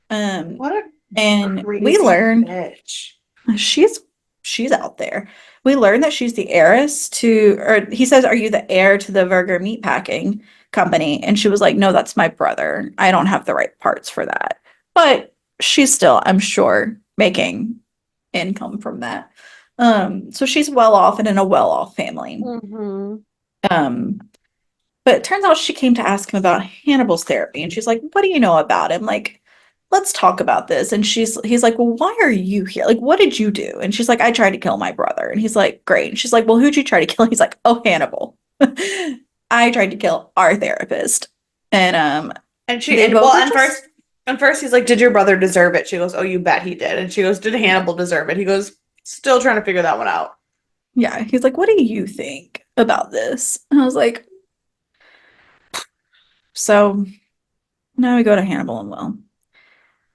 Um, What a and we crazy learn bitch. she's she's out there. We learn that she's the heiress to, or he says, "Are you the heir to the Burger Meatpacking Company?" And she was like, "No, that's my brother. I don't have the right parts for that." But she's still, I'm sure, making income from that. So she's well off and in a well off family. Mm-hmm. Um, but it turns out she came to ask him about Hannibal's therapy, and she's like, "What do you know about him? Like, let's talk about this." And he's like, "Well, why are you here? Like, what did you do?" And she's like, "I tried to kill my brother." And he's like, "Great." And she's like, "Well, who'd you try to kill?" He's like, "Oh, Hannibal. I tried to kill our therapist." And And she they and both well, are and just, first he's like, "Did your brother deserve it?" She goes, "Oh, you bet he did." And she goes, "Did Hannibal deserve it?" He goes, "Still trying to figure that one out." yeah. He's like, "What do you think about this?" And I was like, so now we go to Hannibal and Will.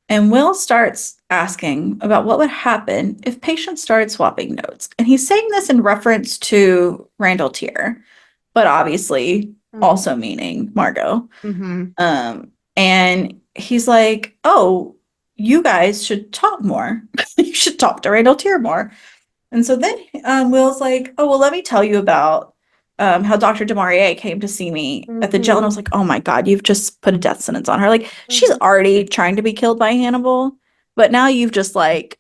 And Will starts asking about what would happen if patients started swapping notes. And he's saying this in reference to Randall Tier, but obviously also meaning Margot. Mm-hmm. And he's like, oh, you guys should talk more. You should talk to Randall Tier more. And so then Will's like, oh, well, let me tell you about how Dr. DeMaurier came to see me at the jail. And I Mm-hmm. was like, oh my God, you've just put a death sentence on her. Like, she's Mm-hmm. already trying to be killed by Hannibal, but now you've just like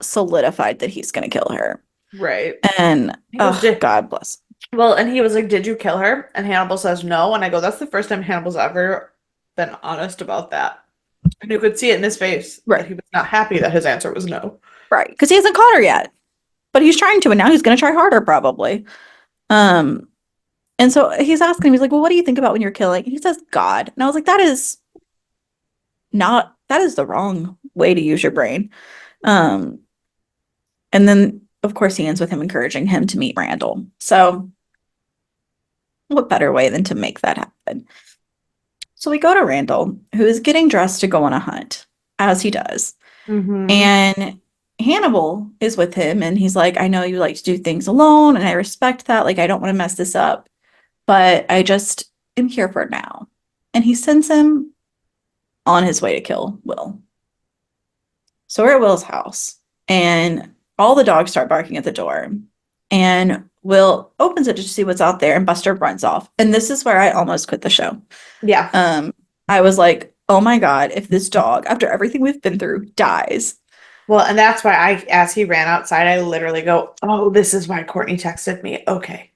solidified that he's going to kill her. Right. And, He goes, oh, "Did God bless. well," and he was like, "Did you kill her?" And Hannibal says no. And I go, "That's the first time Hannibal's ever been honest about that." And you could see it in his face that Right. he was not happy that his answer was no. Right. Because he hasn't caught her yet, but he's trying to, and now he's going to try harder probably. Um, and so he's asking him, he's like, well, what do you think about when you're killing? And he says, God. And I was like, that is the wrong way to use your brain. Um, and then of course he ends with him encouraging him to meet Randall. So what better way than to make that happen? So we go to Randall, who is getting dressed to go on a hunt, as he does. Mm-hmm. And Hannibal is with him, and he's like, I know you like to do things alone, and I respect that. Like, I don't want to mess this up, but I just am here for now. And he sends him on his way to kill Will. So we're at Will's house, and all the dogs start barking at the door. And Will opens it to see what's out there, and Buster runs off. And this is where I almost quit the show. Yeah. Um, I was like, oh my God, if this dog, after everything we've been through, dies. Well, and that's why as he ran outside, I literally go, oh, this is why Courtney texted me. Okay.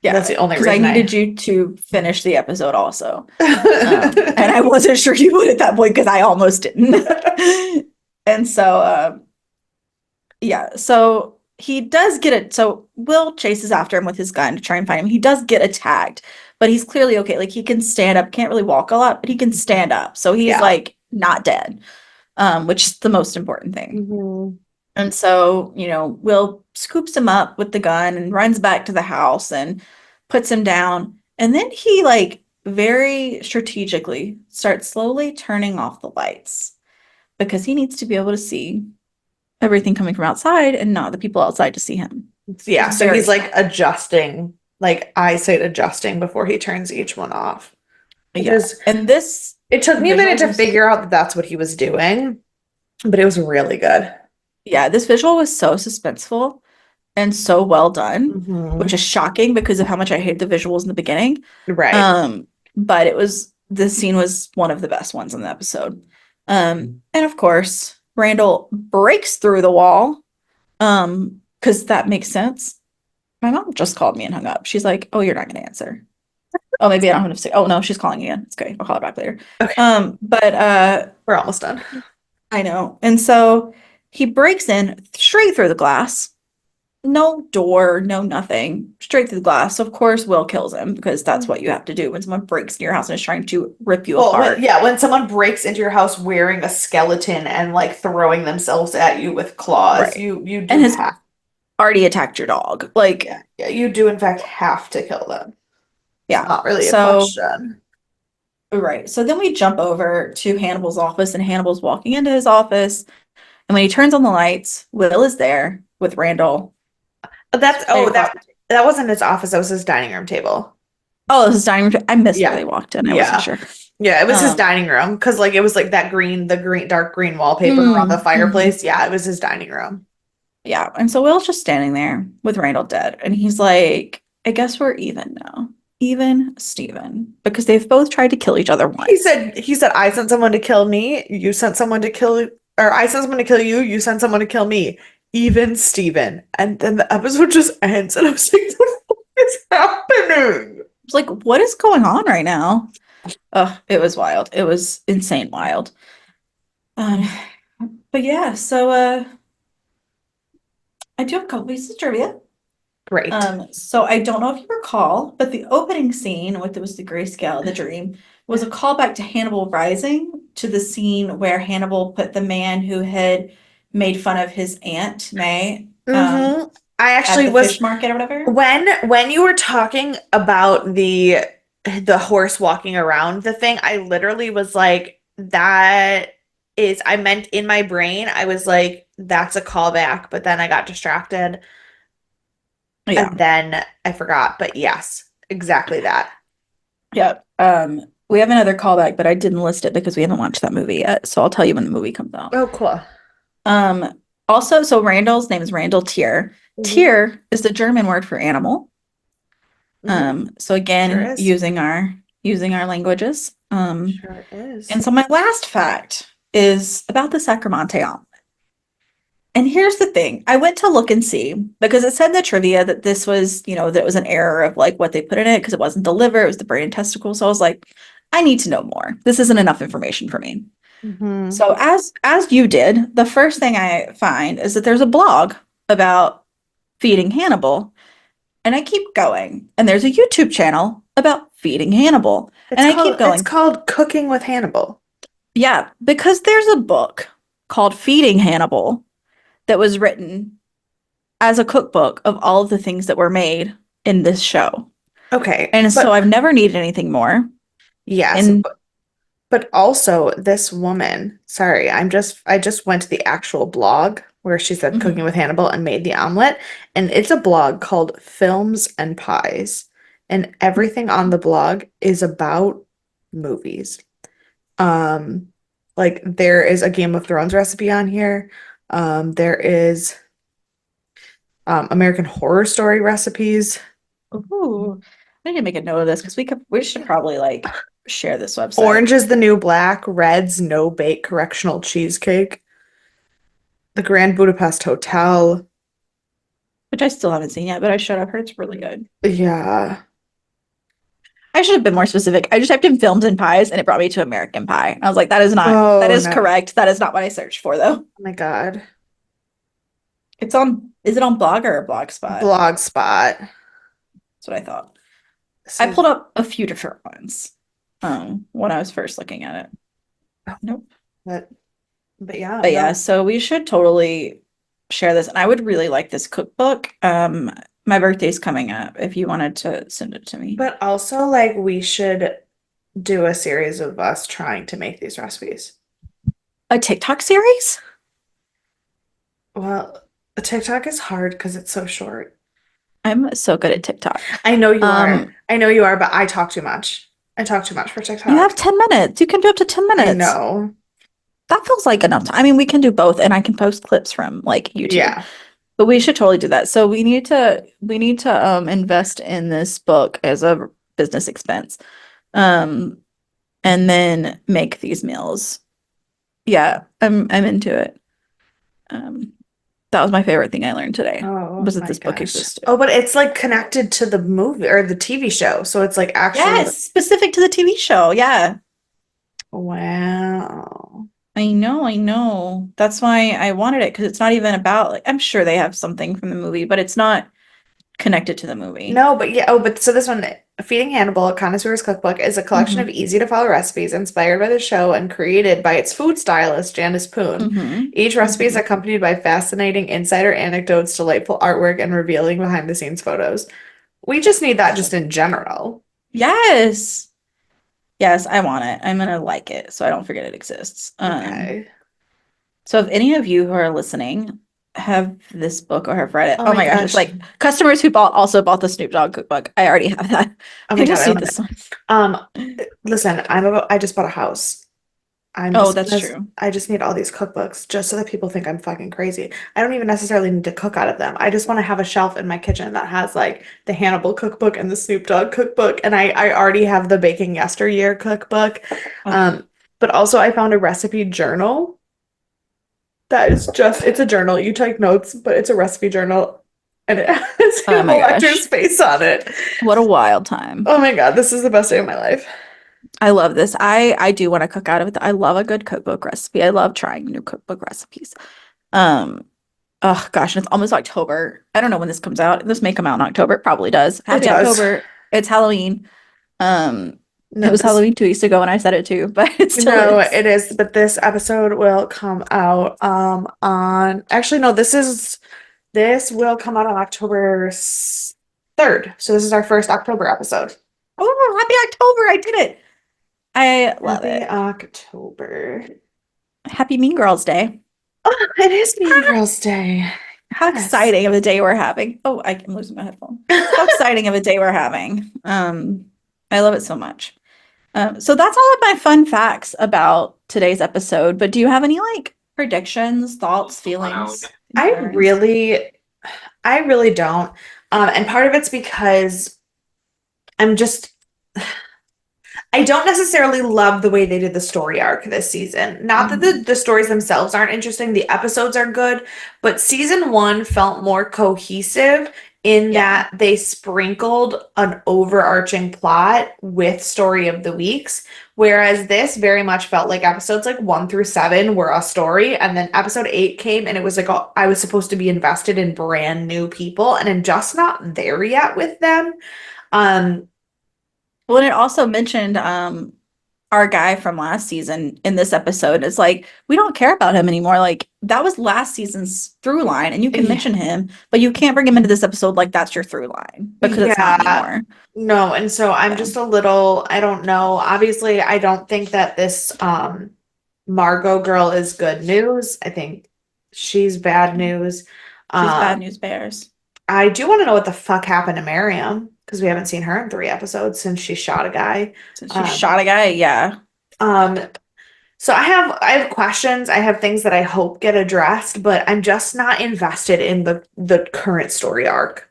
That's Yeah, the only because I reason needed you to finish the episode also. And I wasn't sure you would at that point because I almost didn't. And so, yeah, so he does get it. So Will chases after him with his gun to try and find him. He does get attacked, but he's clearly okay. Like he can stand up, can't really walk a lot, but he can stand up. So he's Yeah. like not dead, which is the most important thing. Mhm. And so, Will scoops him up with the gun and runs back to the house and puts him down. And then he, like, very strategically starts slowly turning off the lights because he needs to be able to see everything coming from outside and not the people outside to see him. Yeah, It's so very he's like smart. adjusting, like eyesight adjusting before he turns each one off. Which Yeah. is, And this it took me a minute visual to was, figure out that that's what he was doing, but it was really good. yeah, this visual was so suspenseful and so well done, which Hmm. is shocking because of how much I hated the visuals in the beginning. Right. But the scene was one of the best ones in the episode. And of course, Randall breaks through the wall, because that makes sense. My mom just called me and hung up. She's like, "Oh, you're not going to answer." Oh, maybe I don't have to say. Oh no, she's calling again. It's okay. I'll call her back later. Okay, But we're almost done. I know. And so he breaks in straight through the glass. No door, no nothing, straight through the glass. So of course, Will kills him because that's what you have to do when someone breaks into your house and is trying to rip you Well, when apart. yeah, when someone breaks into your house wearing a skeleton and like throwing themselves at you with claws, Right. you And do has have already attacked your dog. Like, yeah, you do in fact have to kill them. It's yeah. not really a So, question. right. So then we jump over to Hannibal's office, and Hannibal's walking into his office. And when he turns on the lights, Will is there with Randall. But He's that's right oh across. that wasn't his office, that was his dining room table. Oh, this is dining room. I missed where Yeah. they walked in. I wasn't Yeah. sure. Yeah, it was his Um, dining room because like it was like that green, the green, dark green wallpaper around the mhm. fireplace. Yeah, it was his dining room. Yeah. And so Will's just standing there with Randall dead. And he's like, I guess we're even now. Even Steven. Because they've both tried to kill each other once. He said, I sent someone to kill me, you sent someone to kill, or I sent someone to kill you, you sent someone to kill me. Even Steven. And then the episode just ends, and I was like, what is happening? It's like, what is going on right now? Oh, it was wild. It was insane wild. Um, but yeah, so I do have a couple pieces of trivia. Great. So I don't know if you recall, but the opening scene with it was the grayscale, the dream, was a callback to Hannibal Rising, to the scene where Hannibal put the man who had made fun of his aunt May, Mm-hmm. I at actually the was fish market or whatever. when you were talking about the horse walking around the thing, I literally was like, that is, I meant in my brain, I was like, that's a callback, but then I got distracted Yeah, and then I forgot. But yes, exactly that. yeah. We have another callback, but I didn't list it because we haven't watched that movie yet. So I'll tell you when the movie comes out. Oh, cool. Also, so Randall's name is Randall Tier. Hmm. Tier is the German word for animal. Hmm. So Sure again, is. using our languages. Sure And is. so my last fact is about the Sacramento omelet. And here's the thing. I went to look and see because it said in the trivia that this was, that it was an error of like what they put in it because it wasn't the liver, it was the brain and testicle. So I was like, I need to know more. This isn't enough information for me. Hmm. So as you did, the first thing I find is that there's a blog about feeding Hannibal, and I keep going. And there's a YouTube channel about feeding Hannibal, and I keep It's going. called Cooking with Hannibal. Yeah, because there's a book called Feeding Hannibal that was written as a cookbook of all of the things that were made in this show. Okay, And so but I've never needed anything more. yes, And but also this woman, sorry, I just went to the actual blog where she said Cooking mhm. with Hannibal and made the omelet, and it's a blog called Films and Pies, and everything on the blog is about movies. Um, like there is a Game of Thrones recipe on here. There is American Horror Story recipes. Ooh, I need to make a note of this because we should probably like share this website, Orange is the New Black, Red's No Bake Correctional Cheesecake, the Grand Budapest Hotel. which I still haven't seen yet, but I should. I've heard it's really good. Yeah. I should have been more specific. I just typed in films and pies and it brought me to American Pie. And I was like, that Oh is no. correct. That is not what I searched for though. Oh my God. Is it on Blogger or Blogspot? Blogspot. That's what I thought. This I is pulled up a few different ones when I was first looking at it. Nope. but yeah, But yeah, no. so we should totally share this. And I would really like this cookbook. My birthday's coming up if you wanted to send it to me. But also like we should do a series of us trying to make these recipes. A TikTok series? Well, TikTok is hard because it's so short. I'm so good at TikTok. I know you are. Um, I know you are, but I talk too much. I talk too much for you have TikTok. 10 minutes. You can do up to 10 I minutes. know. That feels like enough time. I mean, we can do both and I can post clips from like YouTube. Yeah. But we should totally do that. So we need to invest in this book as a business expense. Um and then make these meals. Yeah, I'm into it. Um that was my favorite thing I learned today Oh was that my this book gosh. existed. Oh, but it's like connected to the movie or the TV show. So it's like actually Yes, specific to the TV show. Yeah. wow. I know, I know. That's why I wanted it because it's not even about like I'm sure they have something from the movie, but it's not connected to the movie. No, but yeah. Oh, but so this one, Feeding Hannibal, a Connoisseur's Cookbook, is a collection of Hmm. easy to follow recipes inspired by the show and created by its food stylist, Janice Poon. Hmm. Each recipe is Hmm. accompanied by fascinating insider anecdotes, delightful artwork, and revealing behind the scenes photos. We just need that just in general. Yes. Yes, I want it. I'm gonna like it so I don't forget it exists. Okay. So if any of you who are listening have this book or have read it, Oh oh my my gosh, it's gosh. like customers who bought the Snoop Dogg cookbook. I already have that. Oh I my God, just I need love it. this one. Um, listen, I just bought a house. Oh, that's true. I just need all these cookbooks just so that people think I'm fucking crazy. I don't even necessarily need to cook out of them. I just want to have a shelf in my kitchen that has like the Hannibal cookbook and the Snoop Dogg cookbook. And I already have the Baking Yesteryear cookbook. Oh, Um, but also I found a recipe journal that is just, it's a journal. You take notes, but it's a recipe journal and it has oh my Hannibal Lecter's gosh. face on it. What a wild time. Oh my God, this is the best day of my life. I love this. I do want to cook out of it. I love a good cookbook recipe. I love trying new cookbook recipes. Um, oh gosh, and it's almost October. I don't know when this comes out. This may come out in October. It probably does. It Happy does. October. It's Halloween. Um, it No, was this Halloween 2 weeks ago when I said it too, but it still No, is. it is, but this episode will come out on actually no, this will come out on October 3rd. So this is our first October episode. Oh, happy October. I did it. I love Happy it. October. Happy Mean Girls Day. Oh, it is Mean Girls Day. How Yes. exciting of a day we're having. Oh, I'm losing my headphone. How exciting of a day we're having. I love it so much. So that's all of my fun facts about today's episode. But do you have any like predictions, thoughts, feelings, I concerns? really I really don't. And part of it's because I'm just I don't necessarily love the way they did the story arc this season. Not that Mhm. the stories themselves aren't interesting, the episodes are good, but season one felt more cohesive in Yeah. that they sprinkled an overarching plot with story of the weeks, whereas this very much felt like episodes like 1 through 7 were a story, and then episode 8 came and it was like I was supposed to be invested in brand new people, and I'm just not there yet with them. Um, Well, and it also mentioned our guy from last season in this episode. Is like, we don't care about him anymore. Like that was last season's through line, and you can yeah, mention him, but you can't bring him into this episode like that's your through line because it's not yeah, anymore. no, and so I'm Yeah. just a little, I don't know. Obviously, I don't think that this Margot girl is good news. I think she's bad news. She's bad Um, news bears. I do want to know what the fuck happened to Miriam because we haven't seen her in 3 episodes since she shot a guy. Since she Um, shot a guy, yeah. um, so I have questions. I have things that I hope get addressed, but I'm just not invested in the current story arc.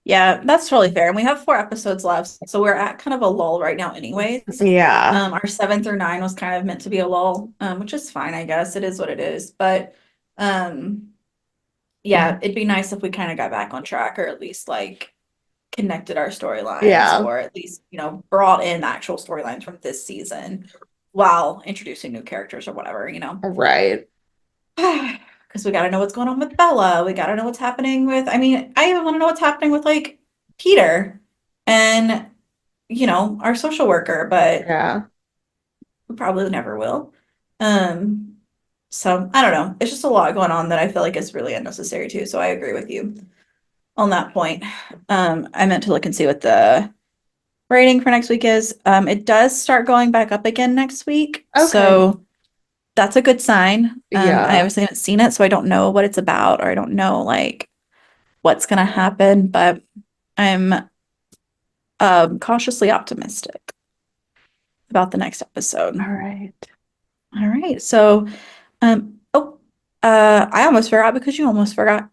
Yeah, that's totally fair. And we have 4 episodes left. So we're at kind of a lull right now, anyways. Yeah. Our 7 through 9 was kind of meant to be a lull, which is fine, I guess. It is what it is. But um, yeah, it'd be nice if we kind of got back on track or at least like connected our storylines Yeah. or at least, brought in actual storylines from this season while introducing new characters or whatever. Right. Because we got to know what's going on with Bella. We got to know what's happening with, I mean, I even want to know what's happening with like Peter and, our social worker, but Yeah. we probably never will. Um, so I don't know. It's just a lot going on that I feel like is really unnecessary too. So I agree with you on that point. I meant to look and see what the rating for next week is. It does start going back up again next week. Okay. So that's a good sign. I Yeah. obviously haven't seen it, so I don't know what it's about or I don't know like what's gonna happen, but I'm cautiously optimistic about the next All episode. right. All right. So I almost forgot because you almost forgot.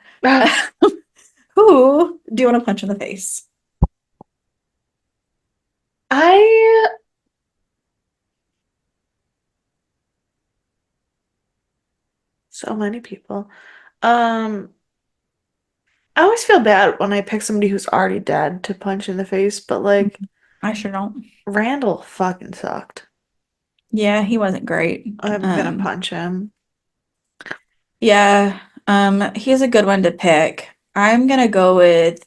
Who do you want to punch in the face? I so many people. Um, I always feel bad when I pick somebody who's already dead to punch in the face, but like I sure don't. Randall fucking sucked. Yeah, he wasn't great. I'm gonna punch him. Yeah, he's a good one to pick. I'm gonna go with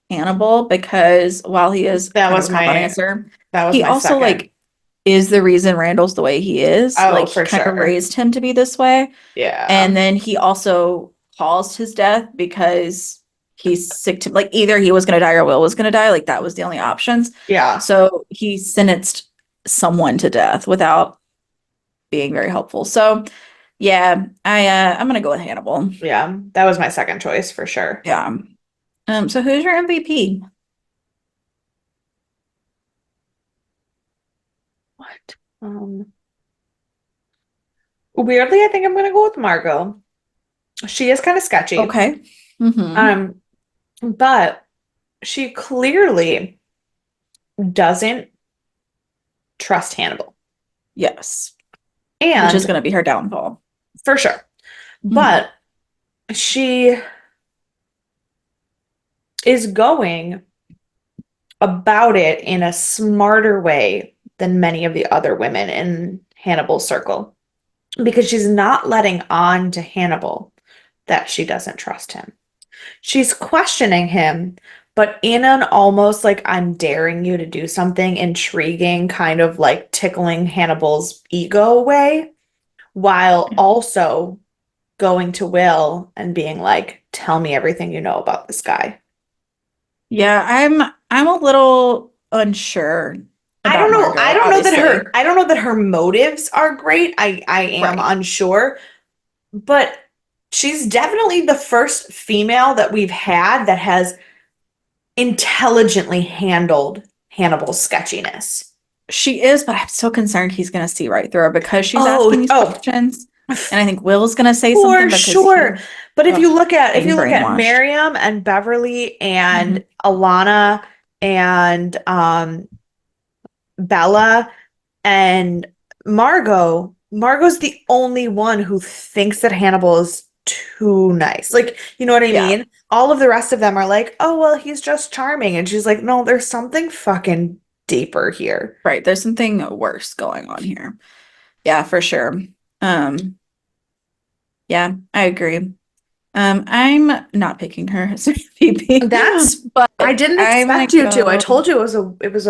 Hannibal because while he is That kind of was a cop out my answer, that was he my also second. like is the reason Randall's the way he is. Oh, Like he for kind of sure. raised him to be this way. Yeah. And then he also caused his death because he's sick to like either he was gonna die or Will was gonna die. Like that was the only options. Yeah. So he sentenced someone to death without being very helpful. So yeah, I'm gonna go with Hannibal. Yeah. That was my second choice for sure. Yeah. So who's your MVP? What? Weirdly, I think I'm gonna go with Margot. She is kind of sketchy. Okay. Mm-hmm. Um, but she clearly doesn't trust Hannibal. Yes. Which is And gonna be her downfall. for sure. Hmm. But she is going about it in a smarter way than many of the other women in Hannibal's circle because she's not letting on to Hannibal that she doesn't trust him. She's questioning him, but in an almost like I'm daring you to do something intriguing, kind of like tickling Hannibal's ego way, while also going to Will and being like, tell me everything you know about this guy. Yeah, I'm a little unsure I don't about know. Margot, obviously. I don't know that her motives are great. I am Right. unsure, but she's definitely the first female that we've had that has intelligently handled Hannibal's sketchiness. She is, but I'm so concerned he's gonna see right through her because she's asking Oh, these oh, questions. And I think Will's gonna say for something because sure. he's But if being you look at brainwashed. Miriam and Beverly Hmm. and Alana and Bella and Margot's the only one who thinks that Hannibal is too nice. Like, you know what I Yeah, mean? All of the rest of them are like, oh, well, he's just charming. And she's like, no, there's something fucking deeper here. right. There's something worse going on here. Yeah, for sure. Um, yeah, I agree. I'm not picking her as VP, That's, but I didn't I'm gonna expect you to. I go. told you it was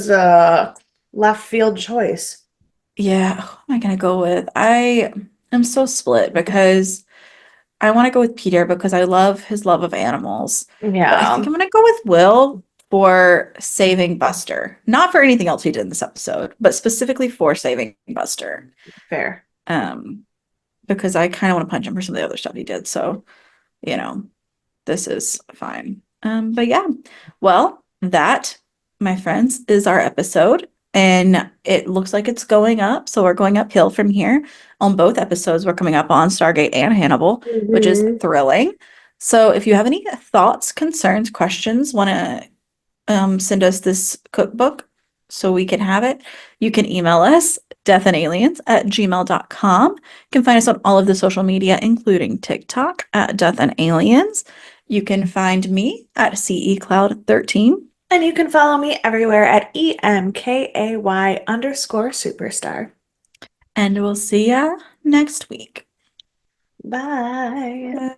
a left field choice. Yeah, who am I gonna go with? I am so split because I want to go with Peter because I love his love of animals, but I think Yeah, I'm gonna go with Will for saving Buster. Not for anything else he did in this episode, but specifically for saving Buster. fair. Um, because I kind of want to punch him for some of the other stuff he did. So, you know, this is fine. But yeah, well, that, my friends, is our episode. And it looks like it's going up. So we're going uphill from here. On both episodes, we're coming up on Stargate and Hannibal, which is Hmm. thrilling. So if you have any thoughts, concerns, questions, want to send us this cookbook so we can have it, you can email us deathandaliens@gmail.com. You can find us on all of the social media, including TikTok at Death and Aliens. You can find me at CECloud13. And you can follow me everywhere at EMKAY_superstar. And we'll see ya next week. Bye. Bye.